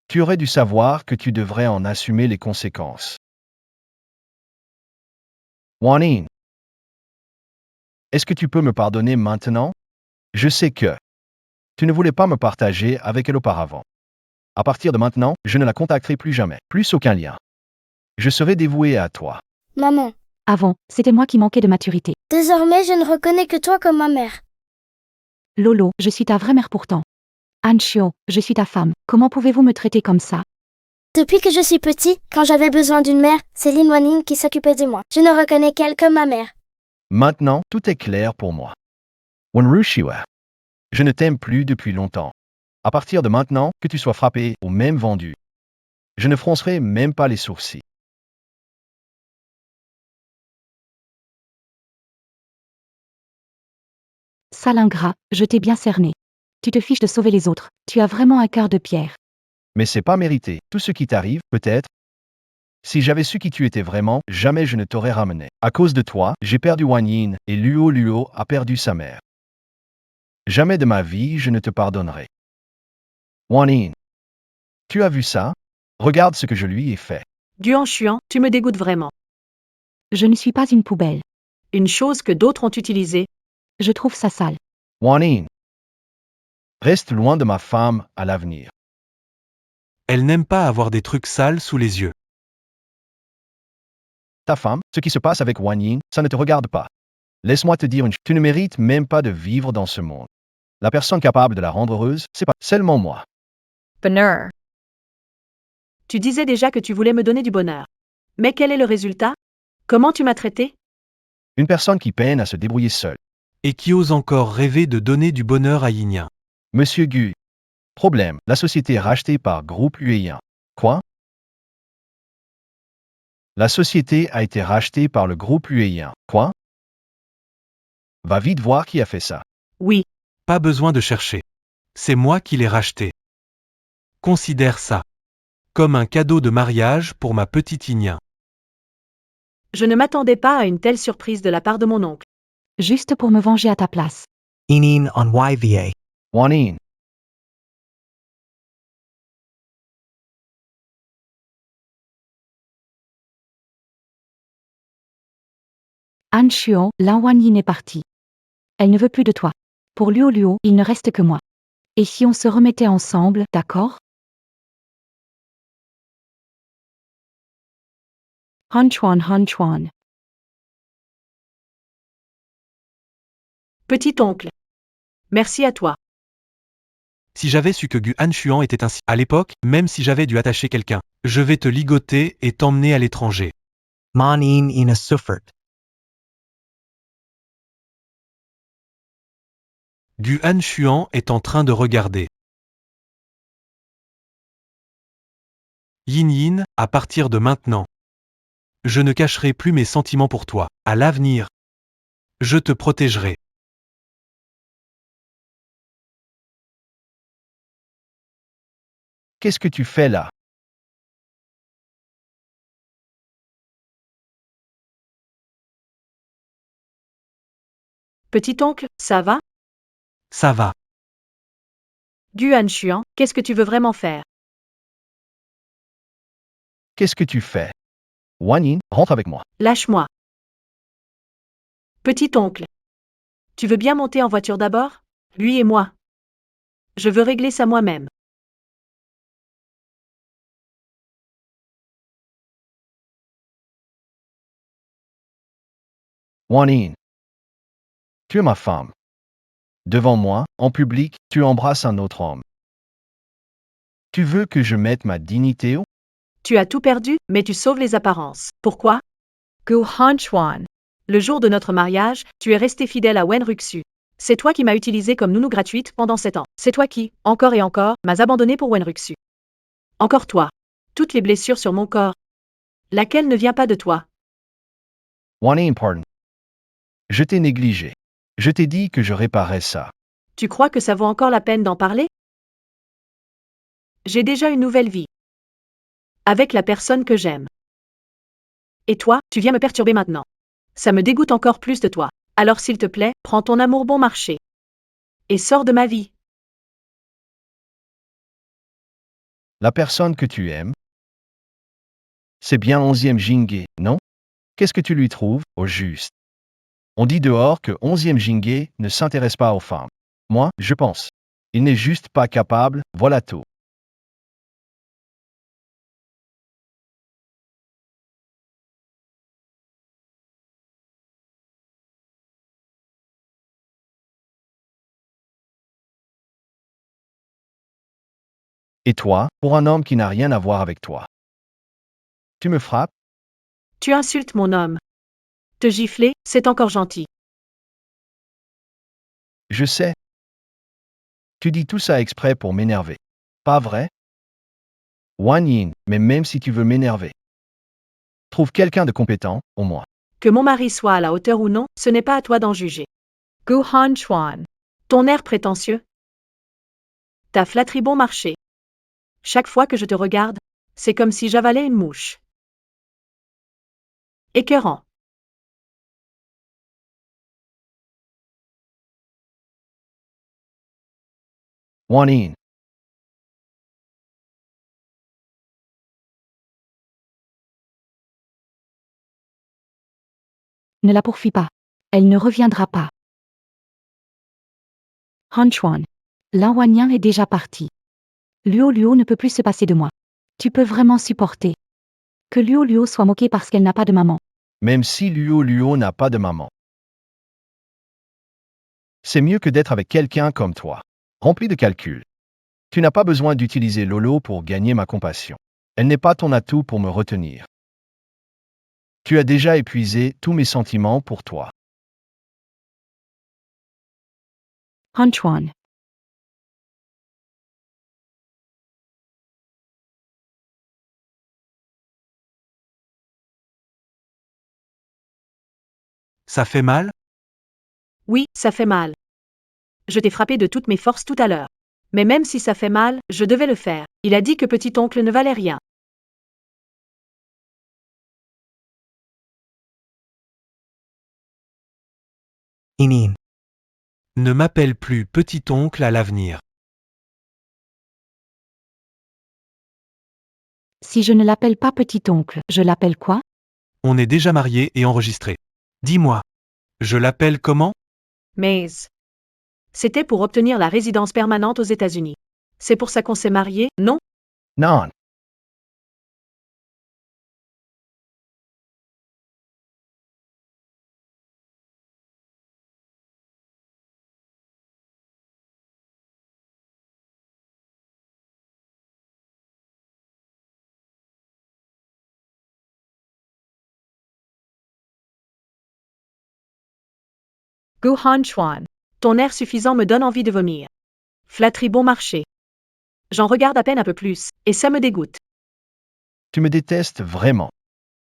tu aurais dû savoir que tu devrais en assumer les conséquences. Wanin. Est-ce que tu peux me pardonner maintenant? Je sais que tu ne voulais pas me partager avec elle auparavant. À partir de maintenant, je ne la contacterai plus jamais, plus aucun lien. Je serai dévoué à toi. Maman. Avant, c'était moi qui manquais de maturité. Désormais, je ne reconnais que toi comme ma mère. Lolo, je suis ta vraie mère pourtant. Anxio, je suis ta femme. Comment pouvez-vous me traiter comme ça? Depuis que je suis petit, quand j'avais besoin d'une mère, c'est Lin Wanyin qui s'occupait de moi. Je ne reconnais qu'elle comme ma mère. Maintenant, tout est clair pour moi. Wonrushiwa. Je ne t'aime plus depuis longtemps. À partir de maintenant, que tu sois frappé ou même vendu, je ne froncerai même pas les sourcils. Sale ingrat, je t'ai bien cerné. Tu te fiches de sauver les autres. Tu as vraiment un cœur de pierre. Mais c'est pas mérité. Tout ce qui t'arrive, peut-être. Si j'avais su qui tu étais vraiment, jamais je ne t'aurais ramené. À cause de toi, j'ai perdu Wanyin et Luo a perdu sa mère. Jamais de ma vie je ne te pardonnerai. Wanyin. Tu as vu ça? Regarde ce que je lui ai fait. Duan Xuan, tu me dégoûtes vraiment. Je ne suis pas une poubelle. Une chose que d'autres ont utilisée. Je trouve ça sale. Wanyin. Reste loin de ma femme à l'avenir. Elle n'aime pas avoir des trucs sales sous les yeux. Ta femme, ce qui se passe avec Wanyin, ça ne te regarde pas. Laisse-moi te dire une chose. Tu ne mérites même pas de vivre dans ce monde. La personne capable de la rendre heureuse, c'est pas seulement moi. Bonheur. Tu disais déjà que tu voulais me donner du bonheur. Mais quel est le résultat? Comment tu m'as traité? Une personne qui peine à se débrouiller seule. Et qui ose encore rêver de donner du bonheur à Yinyan. Monsieur Gu. Problème, la société est rachetée par Groupe Huayan. Quoi? La société a été rachetée par le Groupe Huayan. Quoi? Va vite voir qui a fait ça. Oui, Pas besoin de chercher. C'est moi qui l'ai racheté. Considère ça comme un cadeau de mariage pour ma petite Yinyan. je ne m'attendais pas à une telle surprise de la part de mon oncle. Juste pour me venger à ta place. Inin on YVA. Wanyin. Han Xuan, Lin Wanyin est partie. Elle ne veut plus de toi. Pour Luo, il ne reste que moi. Et si on se remettait ensemble, d'accord? Hunchuan Hunchuan. Petit oncle. Merci à toi. Si j'avais su que Gu Anshuan était ainsi à l'époque, même si j'avais dû attacher quelqu'un, je vais te ligoter et t'emmener à l'étranger. Manin ina suffert. Gu Anshuan est en train de regarder. Yin Yin, à partir de maintenant. Je ne cacherai plus mes sentiments pour toi. À l'avenir, je te protégerai. Qu'est-ce que tu fais là? Petit oncle, ça va? Ça va. Gu Anshuan, qu'est-ce que tu veux vraiment faire? Qu'est-ce que tu fais? Wanyin, rentre avec moi. Lâche-moi. Petit oncle. Tu veux bien monter en voiture d'abord? Lui et moi. Je veux régler ça moi-même. Wanyin. Tu es ma femme. Devant moi, en public, tu embrasses un autre homme. Tu veux que je mette ma dignité au? Tu as tout perdu, mais tu sauves les apparences. Pourquoi? Gu Hunchuan. Le jour de notre mariage, tu es resté fidèle à Wen Ruxu. C'est toi qui m'as utilisé comme nounou gratuite pendant 7 ans. C'est toi qui, encore et encore, m'as abandonné pour Wen Ruxu. Encore toi. Toutes les blessures sur mon corps. Laquelle ne vient pas de toi? Wanyin, pardon. Je t'ai négligé. Je t'ai dit que je réparais ça. Tu crois que ça vaut encore la peine d'en parler? J'ai déjà une nouvelle vie. Avec la personne que j'aime. Et toi, tu viens me perturber maintenant. Ça me dégoûte encore plus de toi. Alors s'il te plaît, prends ton amour bon marché. Et sors de ma vie. La personne que tu aimes? C'est bien 11e Jingé, non? Qu'est-ce que tu lui trouves, au juste? On dit dehors que 11e Jingé ne s'intéresse pas aux femmes. Moi, je pense. Il n'est juste pas capable, voilà tout. Et toi, pour un homme qui n'a rien à voir avec toi? Tu me frappes? Tu insultes mon homme. Te gifler, c'est encore gentil. Je sais. Tu dis tout ça exprès pour m'énerver. Pas vrai? Wanyin, mais même si tu veux m'énerver, trouve quelqu'un de compétent, au moins. Que mon mari soit à la hauteur ou non, ce n'est pas à toi d'en juger. Gu Hunchuan. Ton air prétentieux. Ta flatterie bon marché. Chaque fois que je te regarde, c'est comme si j'avalais une mouche. Écœurant. Wanyin. Ne la poursuis pas. Elle ne reviendra pas. Hunchuan. Lan Wanyan est déjà parti. Luo Luo ne peut plus se passer de moi. Tu peux vraiment supporter que Luo Luo soit moquée parce qu'elle n'a pas de maman. Même si Luo Luo n'a pas de maman. C'est mieux que d'être avec quelqu'un comme toi, rempli de calculs. Tu n'as pas besoin d'utiliser Lolo pour gagner ma compassion. Elle n'est pas ton atout pour me retenir. Tu as déjà épuisé tous mes sentiments pour toi. Hunchuan. Ça fait mal? Oui, ça fait mal. Je t'ai frappé de toutes mes forces tout à l'heure. Mais même si ça fait mal, je devais le faire. Il a dit que petit oncle ne valait rien. Inin. Ne m'appelle plus petit oncle à l'avenir. Si je ne l'appelle pas petit oncle, je l'appelle quoi? On est déjà mariés et enregistrés. Dis-moi. Je l'appelle comment? Mais c'était pour obtenir la résidence permanente aux États-Unis. C'est pour ça qu'on s'est mariés, non? Non. Gu Han Chuan. Ton air suffisant me donne envie de vomir. Flatterie bon marché. J'en regarde à peine un peu plus, et ça me dégoûte. Tu me détestes vraiment.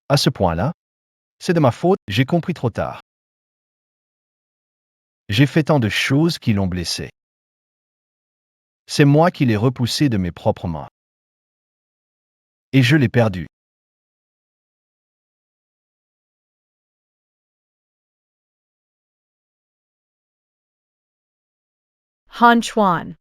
À ce point-là, c'est de ma faute, j'ai compris trop tard. J'ai fait tant de choses qui l'ont blessé. C'est moi qui l'ai repoussé de mes propres mains. Et je l'ai perdu. Han Chuan.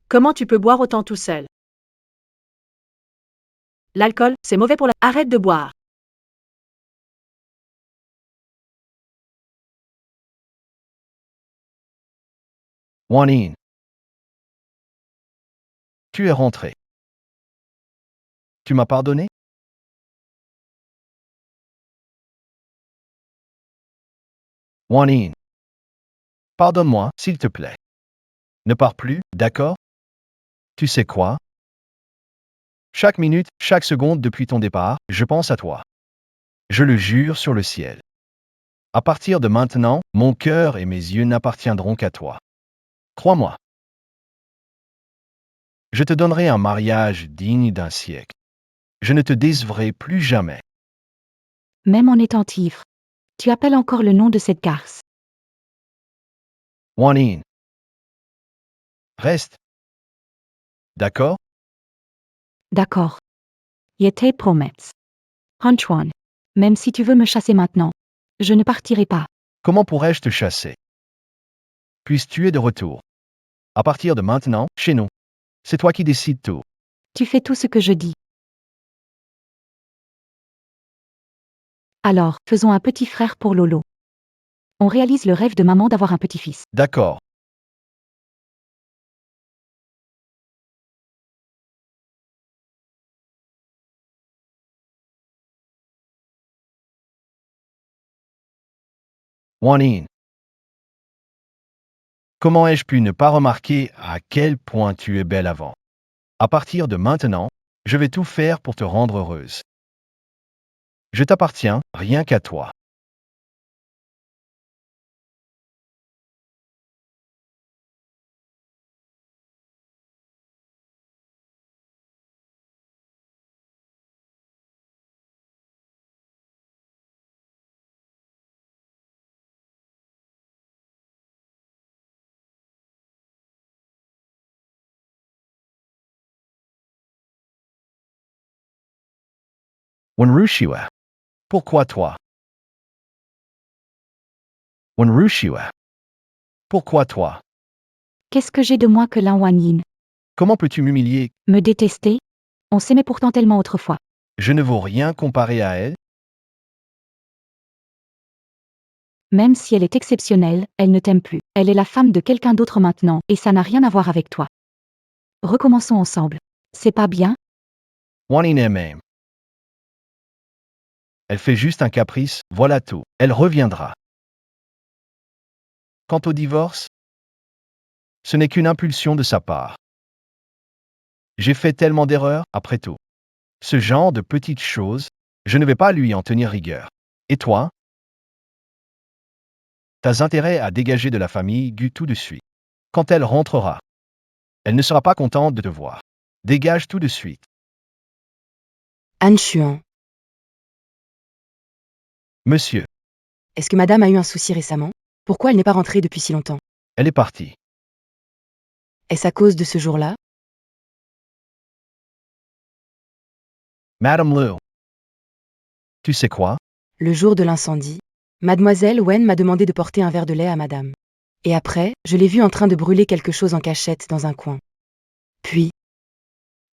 Comment tu peux boire autant tout seul? L'alcool, c'est mauvais pour la... Arrête de boire. Wan-in. Tu es rentré. Tu m'as pardonné? Wan-in. Pardonne-moi, s'il te plaît. Ne pars plus, d'accord? Tu sais quoi? Chaque minute, chaque seconde depuis ton départ, je pense à toi. Je le jure sur le ciel. À partir de maintenant, mon cœur et mes yeux n'appartiendront qu'à toi. Crois-moi. Je te donnerai un mariage digne d'un siècle. Je ne te décevrai plus jamais. Même en étant ivre. Tu appelles encore le nom de cette garce. Wan-in. Reste. D'accord? D'accord. Je te promets. Han Chuan. Même si tu veux me chasser maintenant, je ne partirai pas. Comment pourrais-je te chasser? Puisque tu es de retour. À partir de maintenant, chez nous. C'est toi qui décides tout. Tu fais tout ce que je dis. Alors, faisons un petit frère pour Lolo. On réalise le rêve de maman d'avoir un petit-fils. D'accord. Wan-in. Comment ai-je pu ne pas remarquer à quel point tu es belle avant? À partir de maintenant, je vais tout faire pour te rendre heureuse. Je t'appartiens, rien qu'à toi. Wenrushiwa. Pourquoi toi? Wenrushiwa. Pourquoi toi? Qu'est-ce que j'ai de moins que l'un Wan Yin? Comment peux-tu m'humilier? Me détester? On s'aimait pourtant tellement autrefois. Je ne vaux rien comparé à elle. Même si elle est exceptionnelle, elle ne t'aime plus. Elle est la femme de quelqu'un d'autre maintenant, et ça n'a rien à voir avec toi. Recommençons ensemble. C'est pas bien? Wan-in est même. Elle fait juste un caprice, voilà tout. Elle reviendra. Quant au divorce, ce n'est qu'une impulsion de sa part. J'ai fait tellement d'erreurs, après tout. Ce genre de petites choses, je ne vais pas lui en tenir rigueur. Et toi? T'as intérêt à dégager de la famille Gu tout de suite. Quand elle rentrera, elle ne sera pas contente de te voir. Dégage tout de suite. Han Chuan. Monsieur, Est-ce que madame a eu un souci récemment? Pourquoi elle n'est pas rentrée depuis si longtemps? elle est partie. Est-ce à cause de ce jour-là? Madame Liu. Tu sais quoi? Le jour de l'incendie, mademoiselle Wen m'a demandé de porter un verre de lait à madame. Et après, je l'ai vue en train de brûler quelque chose en cachette dans un coin. Puis,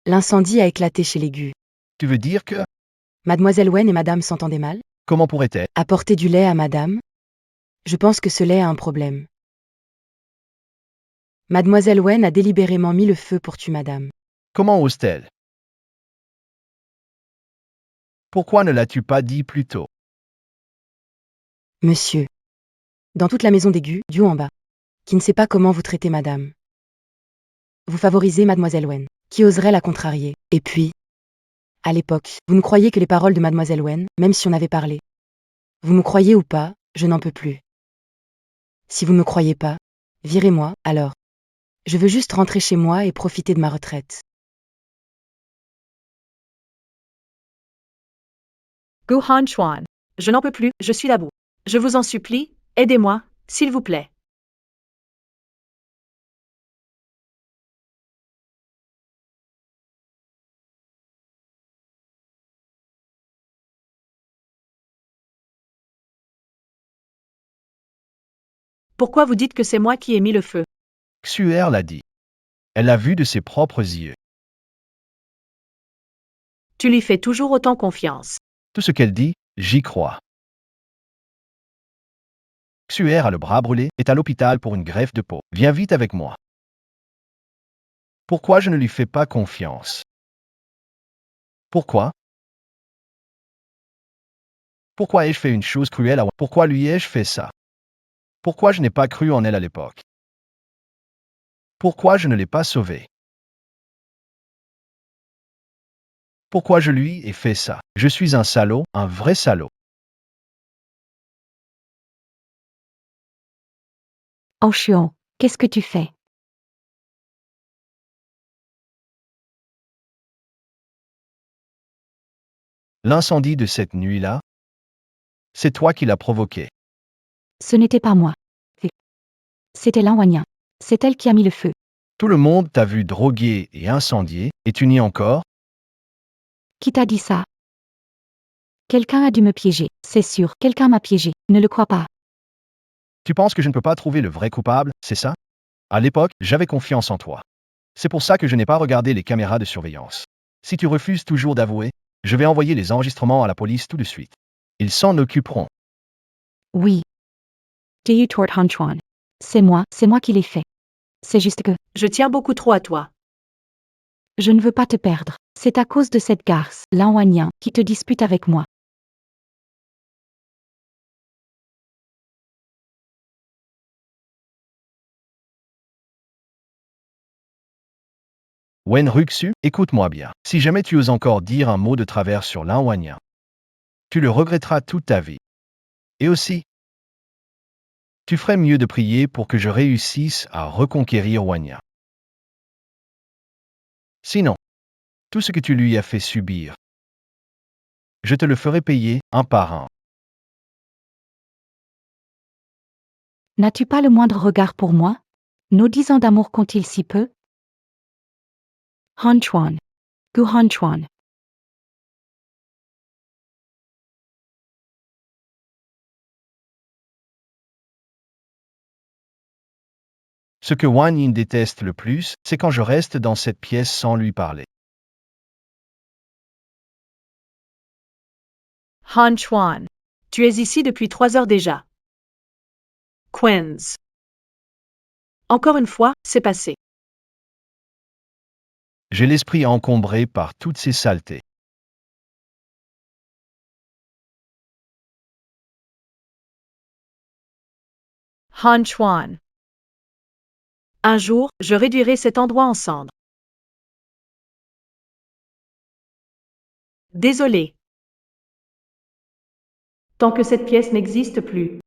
l'incendie a éclaté chez les Gu. Tu veux dire que... Mademoiselle Wen et madame s'entendaient mal? Comment pourrait-elle? Apporter du lait à madame? Je pense que ce lait a un problème. Mademoiselle Wen a délibérément mis le feu pour tuer madame. Comment ose-t-elle? Pourquoi ne l'as-tu pas dit plus tôt? Monsieur. Dans toute la maison des Gu, du haut en bas. Qui ne sait pas comment vous traitez madame. Vous favorisez mademoiselle Wen. Qui oserait la contrarier? Et puis, À l'époque, vous ne croyiez que les paroles de Mademoiselle Wen, même si on avait parlé. Vous me croyez ou pas, je n'en peux plus. Si vous ne me croyez pas, virez-moi, alors. Je veux juste rentrer chez moi et profiter de ma retraite. Gu Han Chuan. Je n'en peux plus, je suis à bout. Je vous en supplie, aidez-moi, s'il vous plaît. Pourquoi vous dites que c'est moi qui ai mis le feu? Xuer l'a dit. Elle l'a vu de ses propres yeux. Tu lui fais toujours autant confiance. Tout ce qu'elle dit, j'y crois. Xuer a le bras brûlé, est à l'hôpital pour une greffe de peau. Viens vite avec moi. Pourquoi je ne lui fais pas confiance? Pourquoi? Pourquoi ai-je fait une chose cruelle à Wen? Pourquoi lui ai-je fait ça? Pourquoi je n'ai pas cru en elle à l'époque? Pourquoi je ne l'ai pas sauvée? Pourquoi je lui ai fait ça? Je suis un salaud, un vrai salaud. Oh Chuan, qu'est-ce que tu fais? L'incendie de cette nuit-là, c'est toi qui l'as provoqué. Ce n'était pas moi. C'était Lan Wanyan. C'est elle qui a mis le feu. Tout le monde t'a vu drogué et incendié, et tu nies encore? Qui t'a dit ça? Quelqu'un a dû me piéger. C'est sûr, quelqu'un m'a piégé. Ne le crois pas. Tu penses que je ne peux pas trouver le vrai coupable, c'est ça? À l'époque, j'avais confiance en toi. C'est pour ça que je n'ai pas regardé les caméras de surveillance. Si tu refuses toujours d'avouer, je vais envoyer les enregistrements à la police tout de suite. Ils s'en occuperont. Oui. Diyu Tort Han Chuan. C'est moi qui l'ai fait. C'est juste que Je tiens beaucoup trop à toi. je ne veux pas te perdre. C'est à cause de cette garce, Lan Wanyan, qui te dispute avec moi. Wen Ruxu, écoute-moi bien. Si jamais tu oses encore dire un mot de travers sur Lan Wanyan, tu le regretteras toute ta vie. Et aussi, tu ferais mieux de prier pour que je réussisse à reconquérir Wanyan. Sinon, tout ce que tu lui as fait subir, je te le ferai payer un par un. N'as-tu pas le moindre regard pour moi? Nos 10 ans d'amour comptent-ils si peu? Han Chuan. Gu Han Chuan. Ce que Wan Yin déteste le plus, c'est quand je reste dans cette pièce sans lui parler. Han Chuan. Tu es ici depuis 3 heures déjà. Quenz. Encore une fois, c'est passé. J'ai l'esprit encombré par toutes ces saletés. Han Chuan. Un jour, je réduirai cet endroit en cendres. Désolé. Tant que cette pièce n'existe plus.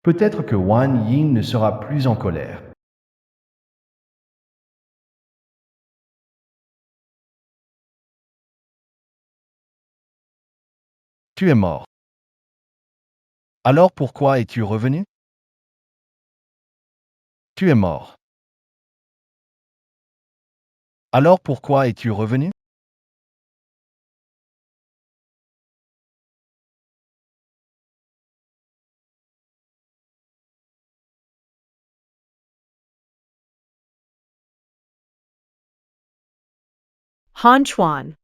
Peut-être que Wan Yin ne sera plus en colère. Tu es mort. Alors pourquoi es-tu revenu? Tu es mort. Alors pourquoi es-tu revenu? Han Chuan.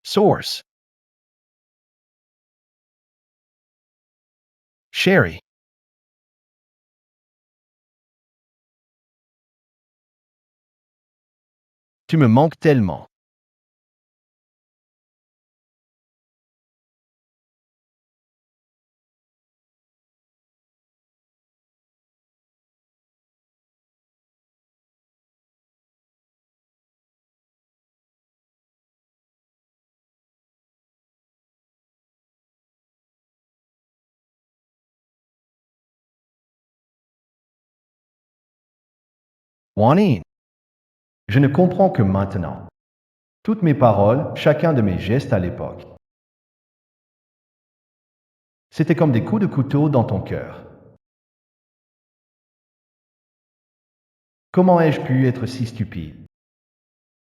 Source. Sherry. Tu me manques tellement. Juanine, je ne comprends que maintenant. Toutes mes paroles, chacun de mes gestes à l'époque. C'était comme des coups de couteau dans ton cœur. Comment ai-je pu être si stupide?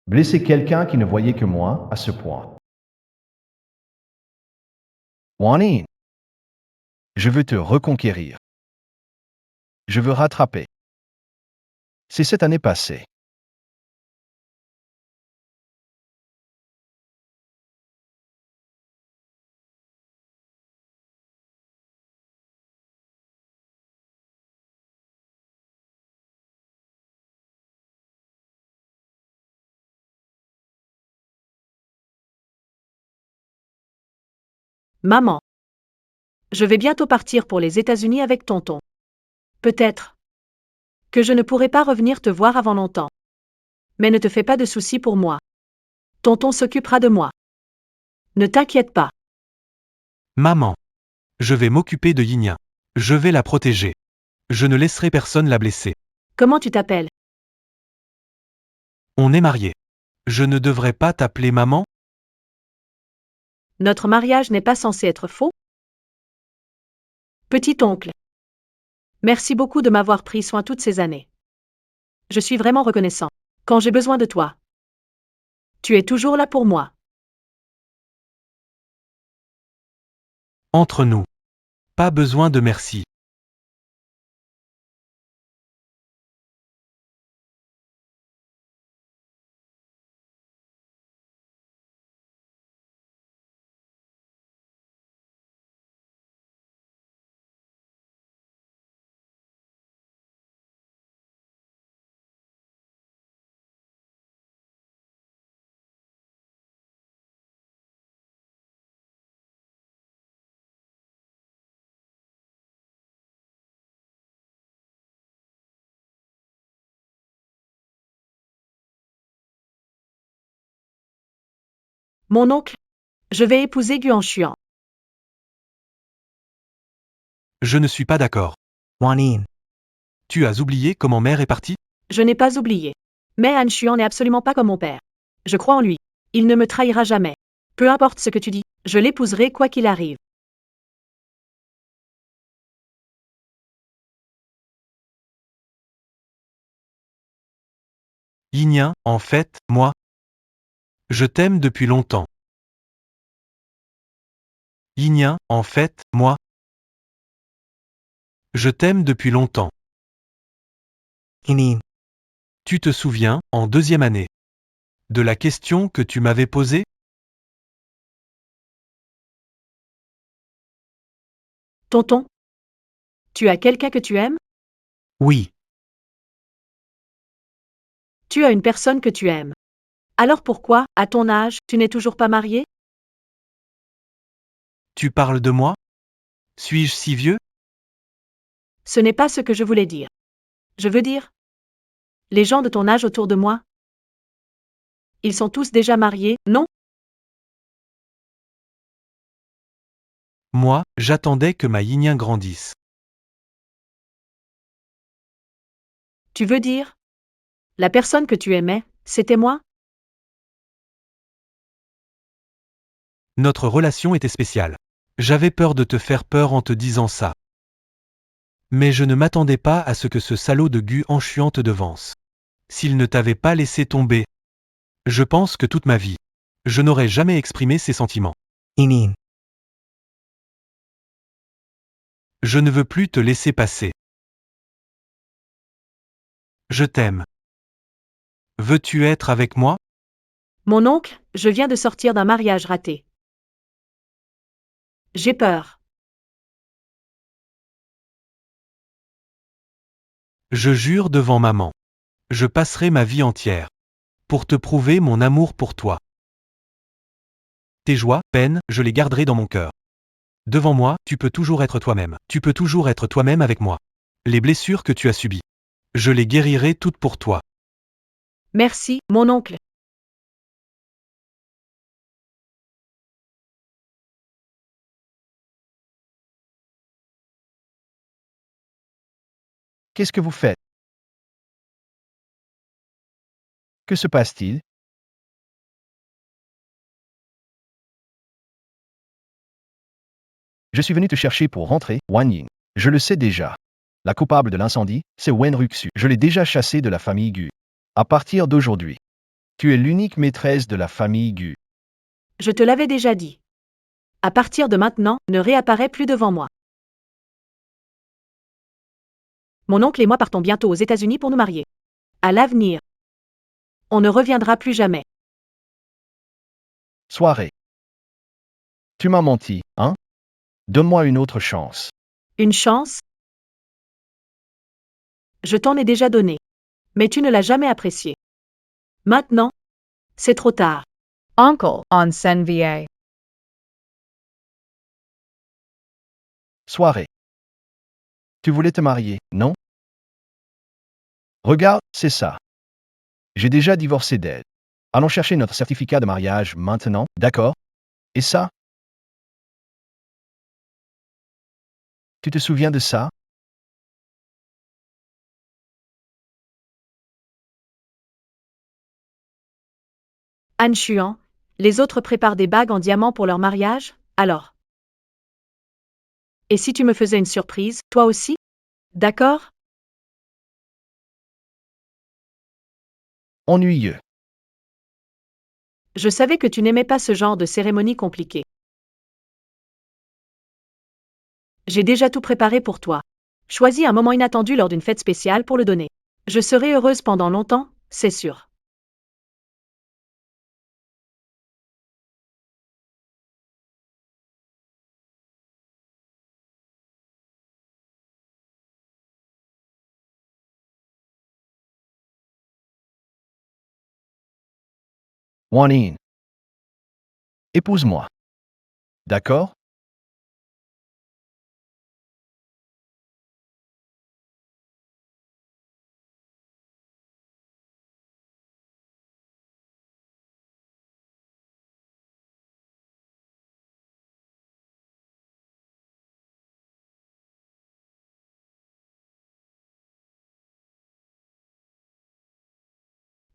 Blesser quelqu'un qui ne voyait que moi à ce point. Juanine, je veux te reconquérir. Je veux rattraper. C'est cette année passée. Maman. Je vais bientôt partir pour les États-Unis avec tonton. Peut-être que je ne pourrai pas revenir te voir avant longtemps. Mais ne te fais pas de soucis pour moi. Tonton s'occupera de moi. Ne t'inquiète pas. Maman. Je vais m'occuper de Yinyan. Je vais la protéger. Je ne laisserai personne la blesser. Comment tu t'appelles? On est mariés. Je ne devrais pas t'appeler maman? Notre mariage n'est pas censé être faux? Petit oncle. Merci beaucoup de m'avoir pris soin toutes ces années. Je suis vraiment reconnaissant. Quand j'ai besoin de toi, tu es toujours là pour moi. Entre nous. Pas besoin de merci. Mon oncle, je vais épouser Guanshuan. Je ne suis pas d'accord. Juanine, Tu as oublié comment mère est partie? Je n'ai pas oublié. Mais Han Xuan n'est absolument pas comme mon père. Je crois en lui. Il ne me trahira jamais. Peu importe ce que tu dis, je l'épouserai quoi qu'il arrive. Yinyan, en fait, moi. Je t'aime depuis longtemps. Yinyan, en fait, moi. Je t'aime depuis longtemps. Inin, Tu te souviens, en deuxième année, de la question que tu m'avais posée? Tonton, tu as quelqu'un que tu aimes? Oui. Tu as une personne que tu aimes. Alors pourquoi, à ton âge, tu n'es toujours pas marié? Tu parles de moi? Suis-je si vieux? Ce n'est pas ce que je voulais dire. Je veux dire, les gens de ton âge autour de moi, ils sont tous déjà mariés, non? Moi, j'attendais que ma Yinyan grandisse. Tu veux dire, la personne que tu aimais, c'était moi? Notre relation était spéciale. J'avais peur de te faire peur en te disant ça. Mais je ne m'attendais pas à ce que ce salaud de Gu Anshuan te devance. S'il ne t'avait pas laissé tomber, je pense que toute ma vie, je n'aurais jamais exprimé ces sentiments. Inin, Je ne veux plus te laisser passer. Je t'aime. Veux-tu être avec moi? Mon oncle, je viens de sortir d'un mariage raté. J'ai peur. Je jure devant maman. Je passerai ma vie entière pour te prouver mon amour pour toi. Tes joies, peines, je les garderai dans mon cœur. Devant moi, tu peux toujours être toi-même. Tu peux toujours être toi-même avec moi. Les blessures que tu as subies, je les guérirai toutes pour toi. Merci, mon oncle. Qu'est-ce que vous faites? Que se passe-t-il? Je suis venu te chercher pour rentrer, Wan Yin. Je le sais déjà. La coupable de l'incendie, c'est Wen Ruxu. Je l'ai déjà chassée de la famille Gu. À partir d'aujourd'hui, tu es l'unique maîtresse de la famille Gu. Je te l'avais déjà dit. À partir de maintenant, ne réapparais plus devant moi. Mon oncle et moi partons bientôt aux États-Unis pour nous marier. À l'avenir. On ne reviendra plus jamais. Soirée. Tu m'as menti, hein? Donne-moi une autre chance. Une chance? Je t'en ai déjà donné. Mais tu ne l'as jamais apprécié. Maintenant, c'est trop tard. Uncle on Senvier. Soirée. Tu voulais te marier, non? Regarde, c'est ça. J'ai déjà divorcé d'elle. Allons chercher notre certificat de mariage maintenant, d'accord? Et ça? Tu te souviens de ça? Han Xuan, les autres préparent des bagues en diamant pour leur mariage, alors. Et si tu me faisais une surprise, toi aussi? D'accord? Ennuyeux. Je savais que tu n'aimais pas ce genre de cérémonie compliquée. J'ai déjà tout préparé pour toi. Choisis un moment inattendu lors d'une fête spéciale pour le donner. Je serai heureuse pendant longtemps, c'est sûr. Wan Yin. Épouse-moi. D'accord?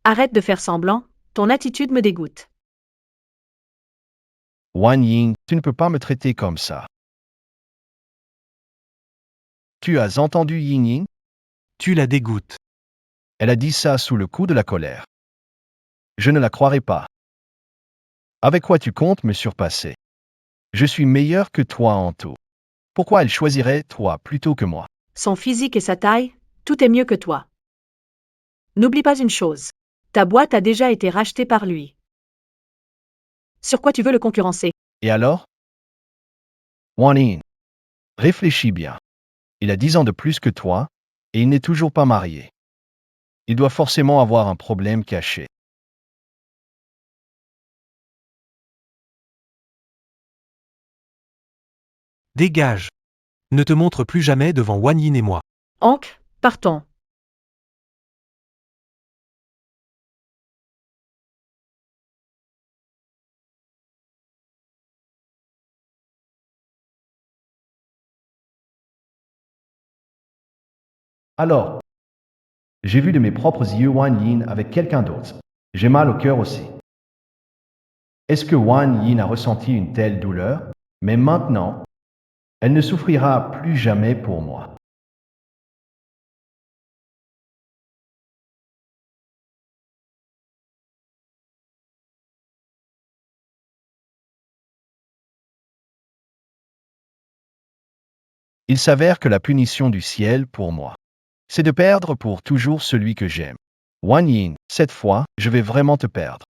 Arrête de faire semblant, ton attitude me dégoûte. Wan Yin, tu ne peux pas me traiter comme ça. Tu as entendu Yin Yin? Tu la dégoûtes. Elle a dit ça sous le coup de la colère. Je ne la croirais pas. Avec quoi tu comptes me surpasser? Je suis meilleur que toi en tout. Pourquoi elle choisirait toi plutôt que moi? Son physique et sa taille, tout est mieux que toi. N'oublie pas une chose. Ta boîte a déjà été rachetée par lui. Sur quoi tu veux le concurrencer? Et alors? Wan Yin, réfléchis bien. Il a 10 ans de plus que toi, et il n'est toujours pas marié. Il doit forcément avoir un problème caché. Dégage. Ne te montre plus jamais devant Wan Yin et moi. Oncle, partons. Alors, j'ai vu de mes propres yeux Wan Yin avec quelqu'un d'autre. J'ai mal au cœur aussi. Est-ce que Wan Yin a ressenti une telle douleur? Mais maintenant, elle ne souffrira plus jamais pour moi. Il s'avère que la punition du ciel pour moi, c'est de perdre pour toujours celui que j'aime. Wan Yin, cette fois, je vais vraiment te perdre.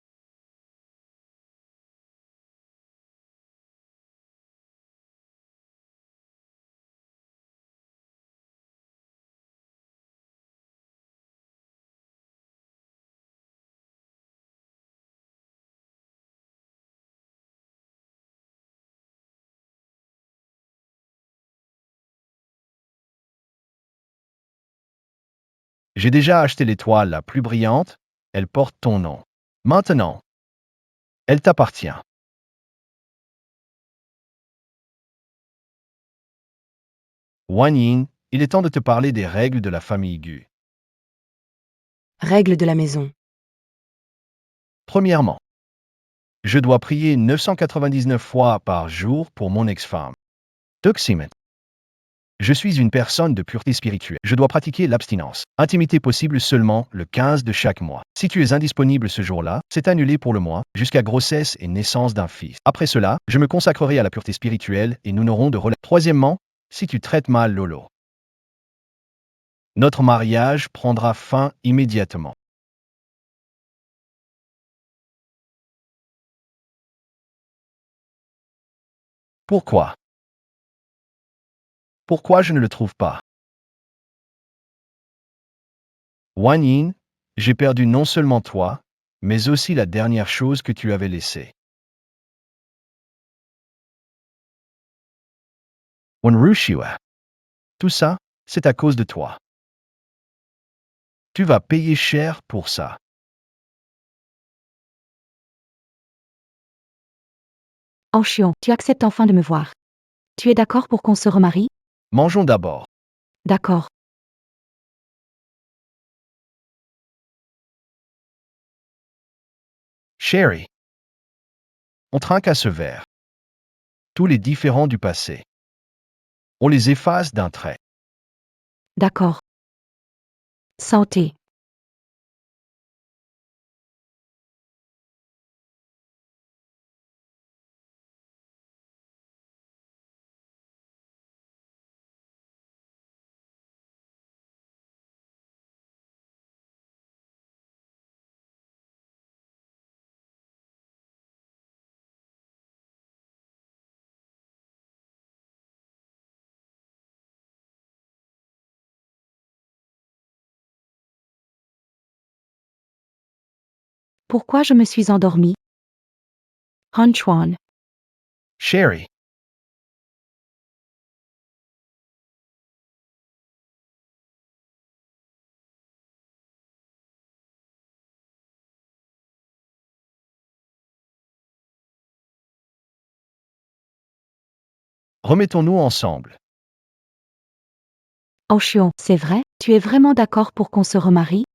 J'ai déjà acheté l'étoile la plus brillante, elle porte ton nom. Maintenant, elle t'appartient. Wan Yin, il est temps de te parler des règles de la famille Gu. Règles de la maison. Premièrement, je dois prier 999 fois par jour pour mon ex-femme. Deuxièmement, je suis une personne de pureté spirituelle. Je dois pratiquer l'abstinence. Intimité possible seulement le 15 de chaque mois. Si tu es indisponible ce jour-là, c'est annulé pour le mois, jusqu'à grossesse et naissance d'un fils. Après cela, je me consacrerai à la pureté spirituelle et nous n'aurons de relais. Troisièmement, si tu traites mal Lolo, notre mariage prendra fin immédiatement. Pourquoi? Pourquoi je ne le trouve pas? Wan Yin, j'ai perdu non seulement toi, mais aussi la dernière chose que tu avais laissée. Wan Rushiwa. Tout ça, c'est à cause de toi. Tu vas payer cher pour ça. Anchion, tu acceptes enfin de me voir. Tu es d'accord pour qu'on se remarie? Mangeons d'abord. D'accord. Sherry. On trinque à ce verre. Tous les différends du passé. On les efface d'un trait. D'accord. Santé. Pourquoi je me suis endormie? Han Chuan. Sherry. Remettons-nous ensemble. Anchion, c'est vrai? Tu es vraiment d'accord pour qu'on se remarie?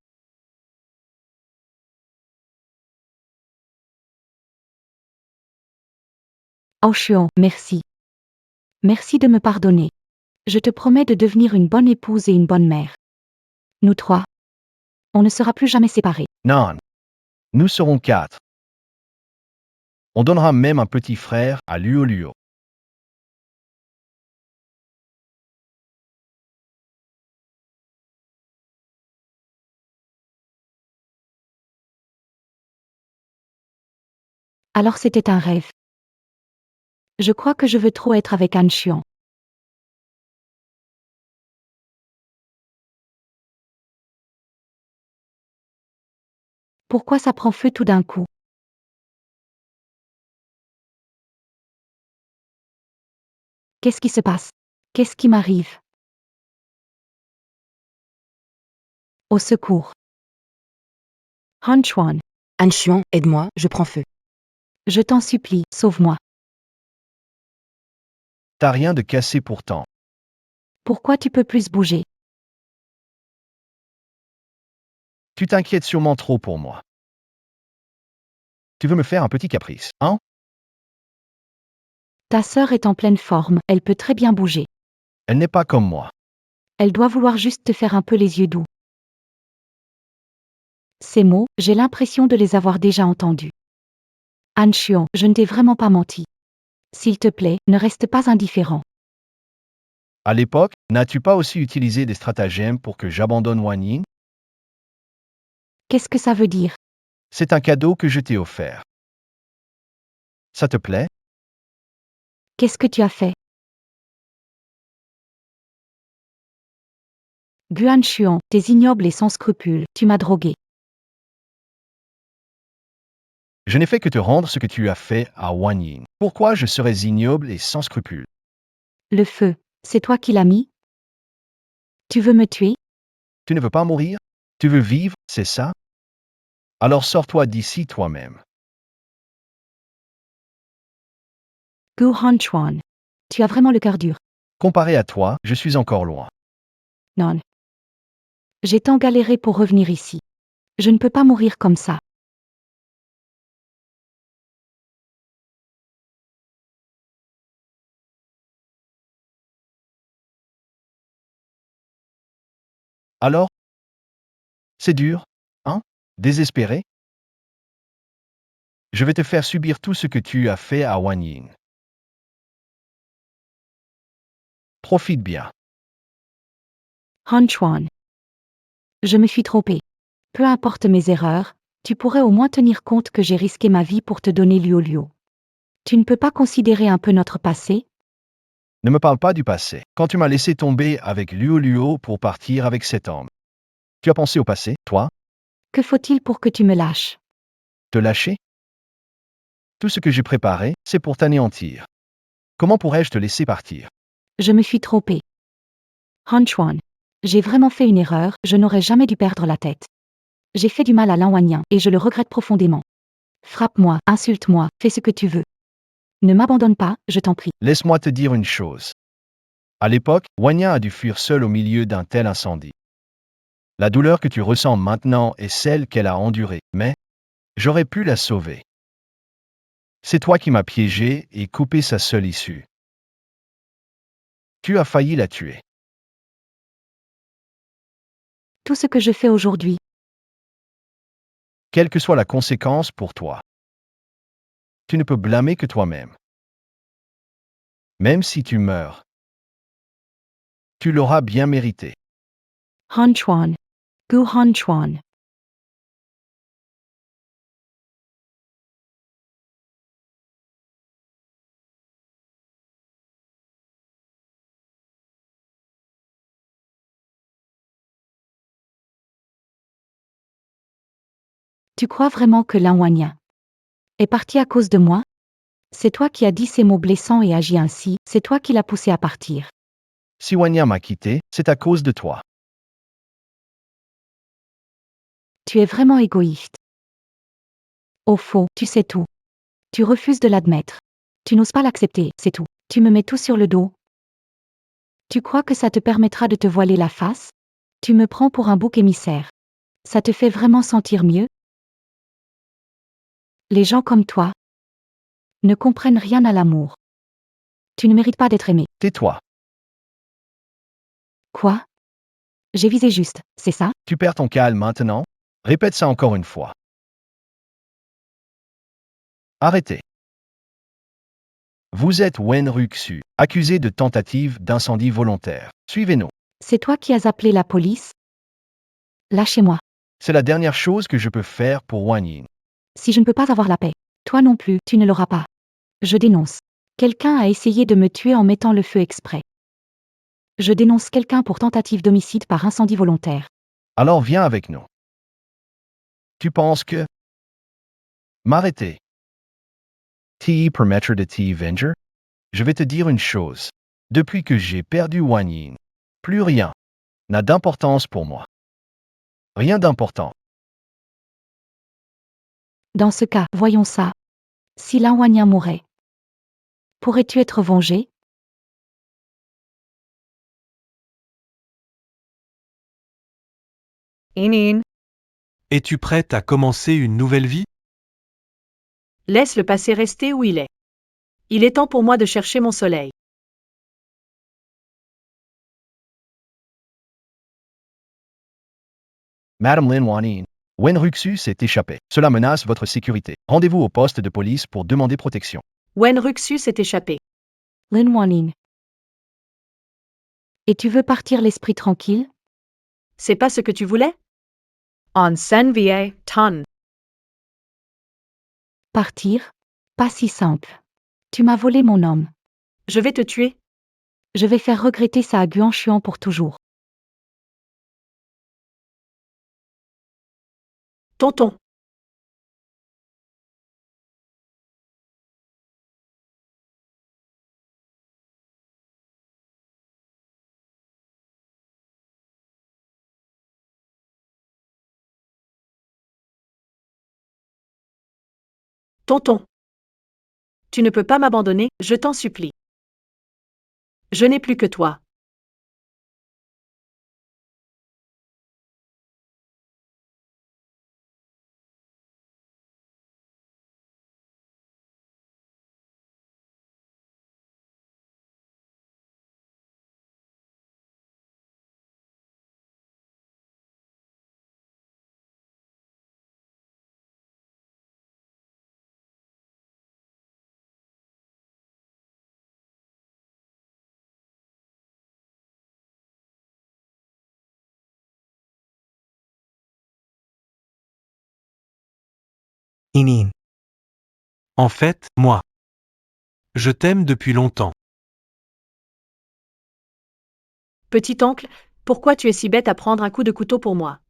Anchion, merci. Merci de me pardonner. Je te promets de devenir une bonne épouse et une bonne mère. Nous trois. On ne sera plus jamais séparés. Non. Nous serons 4. On donnera même un petit frère à Luo Luo. Alors c'était un rêve. Je crois que je veux trop être avec Han Chuan. Pourquoi ça prend feu tout d'un coup? Qu'est-ce qui se passe? Qu'est-ce qui m'arrive? Au secours. Han Chuan, Anchian, aide-moi, je prends feu. je t'en supplie, sauve-moi. T'as rien de cassé pourtant. Pourquoi tu peux plus bouger? Tu t'inquiètes sûrement trop pour moi. Tu veux me faire un petit caprice, hein? Ta sœur est en pleine forme, elle peut très bien bouger. Elle n'est pas comme moi. Elle doit vouloir juste te faire un peu les yeux doux. Ces mots, j'ai l'impression de les avoir déjà entendus. Han Chuan, je ne t'ai vraiment pas menti. S'il te plaît, ne reste pas indifférent. À l'époque, n'as-tu pas aussi utilisé des stratagèmes pour que j'abandonne Wan Yin? Qu'est-ce que ça veut dire? C'est un cadeau que je t'ai offert. Ça te plaît? Qu'est-ce que tu as fait? Guan Chuan, t'es ignoble et sans scrupules, tu m'as drogué. Je n'ai fait que te rendre ce que tu as fait à Wan Yin. Pourquoi je serais ignoble et sans scrupule? Le feu, c'est toi qui l'as mis? Tu veux me tuer? Tu ne veux pas mourir? Tu veux vivre, c'est ça? Alors sors-toi d'ici toi-même. Gu Han Chuan, tu as vraiment le cœur dur. Comparé à toi, je suis encore loin. Non. J'ai tant galéré pour revenir ici. Je ne peux pas mourir comme ça. Alors, c'est dur, hein? Désespéré? Je vais te faire subir tout ce que tu as fait à Wanyin. Profite bien. Han Chuan. Je me suis trompée. Peu importe mes erreurs, tu pourrais au moins tenir compte que j'ai risqué ma vie pour te donner Luo Luo. Tu ne peux pas considérer un peu notre passé? Ne me parle pas du passé. Quand tu m'as laissé tomber avec Luo Luo pour partir avec cet homme. Tu as pensé au passé, toi? Que faut-il pour que tu me lâches? Te lâcher? Tout ce que j'ai préparé, c'est pour t'anéantir. Comment pourrais-je te laisser partir? Je me suis trompée. Han Chuan. J'ai vraiment fait une erreur, je n'aurais jamais dû perdre la tête. J'ai fait du mal à Lan Wanyan et je le regrette profondément. Frappe-moi, insulte-moi, fais ce que tu veux. Ne m'abandonne pas, je t'en prie. Laisse-moi te dire une chose. À l'époque, Wanyan a dû fuir seul au milieu d'un tel incendie. La douleur que tu ressens maintenant est celle qu'elle a endurée, mais j'aurais pu la sauver. C'est toi qui m'as piégé et coupé sa seule issue. Tu as failli la tuer. Tout ce que je fais aujourd'hui, Quelle que soit la conséquence pour toi, tu ne peux blâmer que toi-même. Même si tu meurs, tu l'auras bien mérité. Han Chuan. Gu Han Chuan. Tu crois vraiment que Lan Wanyan est parti à cause de moi? C'est toi qui as dit ces mots blessants et agi ainsi, c'est toi qui l'as poussé à partir. Si Wanyan m'a quitté, c'est à cause de toi. Tu es vraiment égoïste. Au fond, tu sais tout. Tu refuses de l'admettre. Tu n'oses pas l'accepter, c'est tout. Tu me mets tout sur le dos. Tu crois que ça te permettra de te voiler la face? Tu me prends pour un bouc émissaire. Ça te fait vraiment sentir mieux? Les gens comme toi ne comprennent rien à l'amour. Tu ne mérites pas d'être aimé. Tais-toi. Quoi? J'ai visé juste, c'est ça? Tu perds ton calme maintenant? Répète ça encore une fois. Arrêtez. Vous êtes Wen Ruxu, accusé de tentative d'incendie volontaire. Suivez-nous. C'est toi qui as appelé la police? Lâchez-moi. C'est la dernière chose que je peux faire pour Wanyin. Si je ne peux pas avoir la paix, toi non plus, tu ne l'auras pas. Je dénonce. Quelqu'un a essayé de me tuer en mettant le feu exprès. Je dénonce quelqu'un pour tentative d'homicide par incendie volontaire. Alors viens avec nous. Tu penses que... M'arrêter. T'y permettre de t'y venger? Je vais te dire une chose. Depuis que j'ai perdu Wanyin, plus rien n'a d'importance pour moi. Rien d'important. Dans ce cas, voyons ça. Si Lan Wanyan mourait, pourrais-tu être vengé? Inin. Es-tu prête à commencer une nouvelle vie? Laisse le passé rester où il est. Il est temps pour moi de chercher mon soleil. Madame Lin Wanyin, Wen Ruxu s'est échappé. Cela menace votre sécurité. Rendez-vous au poste de police pour demander protection. Wen Ruxu s'est échappé. Lin Wanyin. Et tu veux partir l'esprit tranquille? C'est pas ce que tu voulais? On Senvie, Ton. Partir? Pas si simple. Tu m'as volé mon homme. Je vais te tuer. Je vais faire regretter ça à Guanshuan pour toujours. Tonton. Tonton. Tu ne peux pas m'abandonner, je t'en supplie. Je n'ai plus que toi. Inin. En fait, moi. Je t'aime depuis longtemps. Petit-oncle, pourquoi tu es si bête à prendre un coup de couteau pour moi?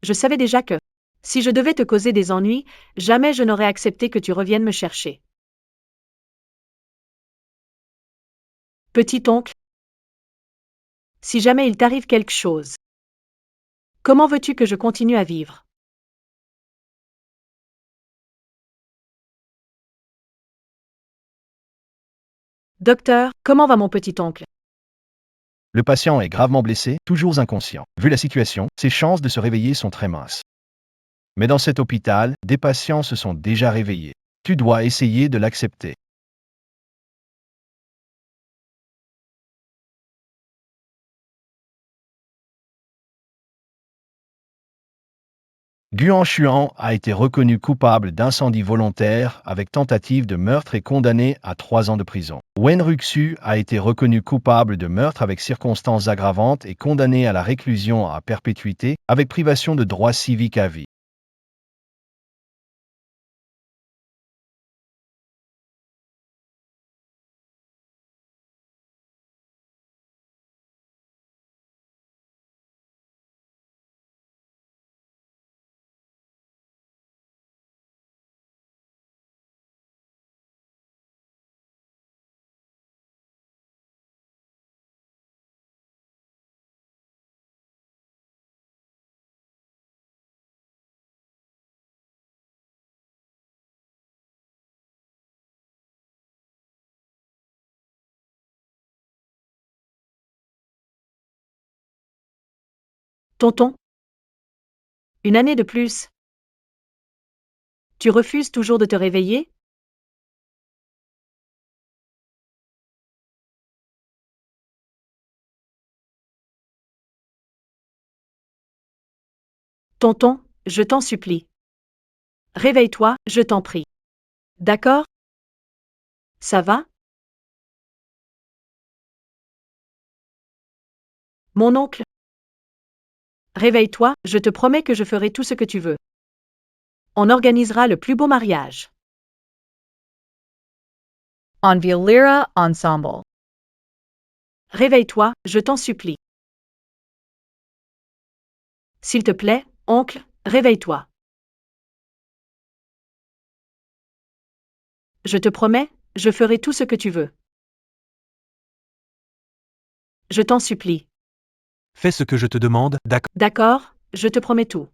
Je savais déjà que, si je devais te causer des ennuis, jamais je n'aurais accepté que tu reviennes me chercher. Petit-oncle, si jamais il t'arrive quelque chose, comment veux-tu que je continue à vivre? Docteur, comment va mon petit-oncle? Le patient est gravement blessé, toujours inconscient. Vu la situation, ses chances de se réveiller sont très minces. Mais dans cet hôpital, des patients se sont déjà réveillés. Tu dois essayer de l'accepter. Guan Xuan a été reconnu coupable d'incendie volontaire avec tentative de meurtre et condamné à 3 ans de prison. Wen Ruxu a été reconnu coupable de meurtre avec circonstances aggravantes et condamné à la réclusion à perpétuité avec privation de droits civiques à vie. Tonton? Une année de plus. Tu refuses toujours de te réveiller? Tonton, je t'en supplie. Réveille-toi, je t'en prie. D'accord? Ça va? Mon oncle? Réveille-toi, je te promets que je ferai tout ce que tu veux. On organisera le plus beau mariage. Anvilira Ensemble. Réveille-toi, je t'en supplie. S'il te plaît, oncle, réveille-toi. Je te promets, je ferai tout ce que tu veux. Je t'en supplie. Fais ce que je te demande, d'accord? D'accord, je te promets tout.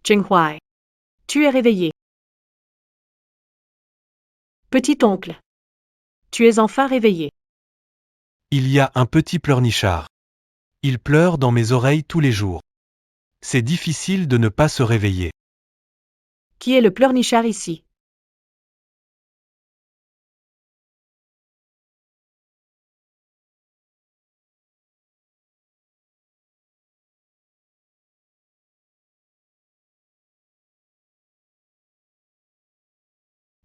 Chenghuai. Tu es réveillé. Petit oncle. Tu es enfin réveillé. Il y a un petit pleurnichard. Il pleure dans mes oreilles tous les jours. C'est difficile de ne pas se réveiller. Qui est le pleurnichard ici?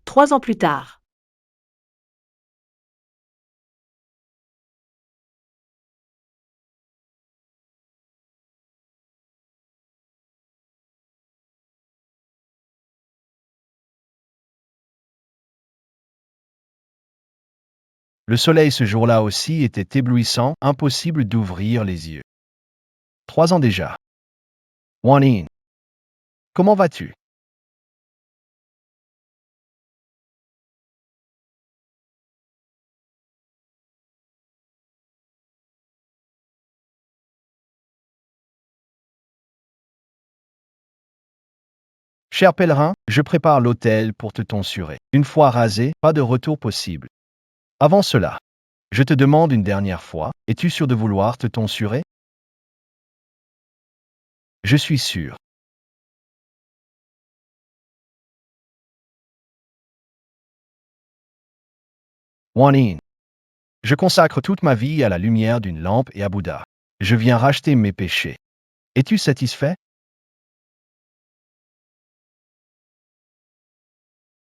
Trois ans plus tard. Le soleil ce jour-là aussi était éblouissant, impossible d'ouvrir les yeux. 3 ans déjà. Wanin. Comment vas-tu? Cher pèlerin, je prépare l'autel pour te tonsurer. Une fois rasé, pas de retour possible. Avant cela, je te demande une dernière fois, es-tu sûr de vouloir te tonsurer? Je suis sûr. Wanin. Je consacre toute ma vie à la lumière d'une lampe et à Bouddha. Je viens racheter mes péchés. Es-tu satisfait?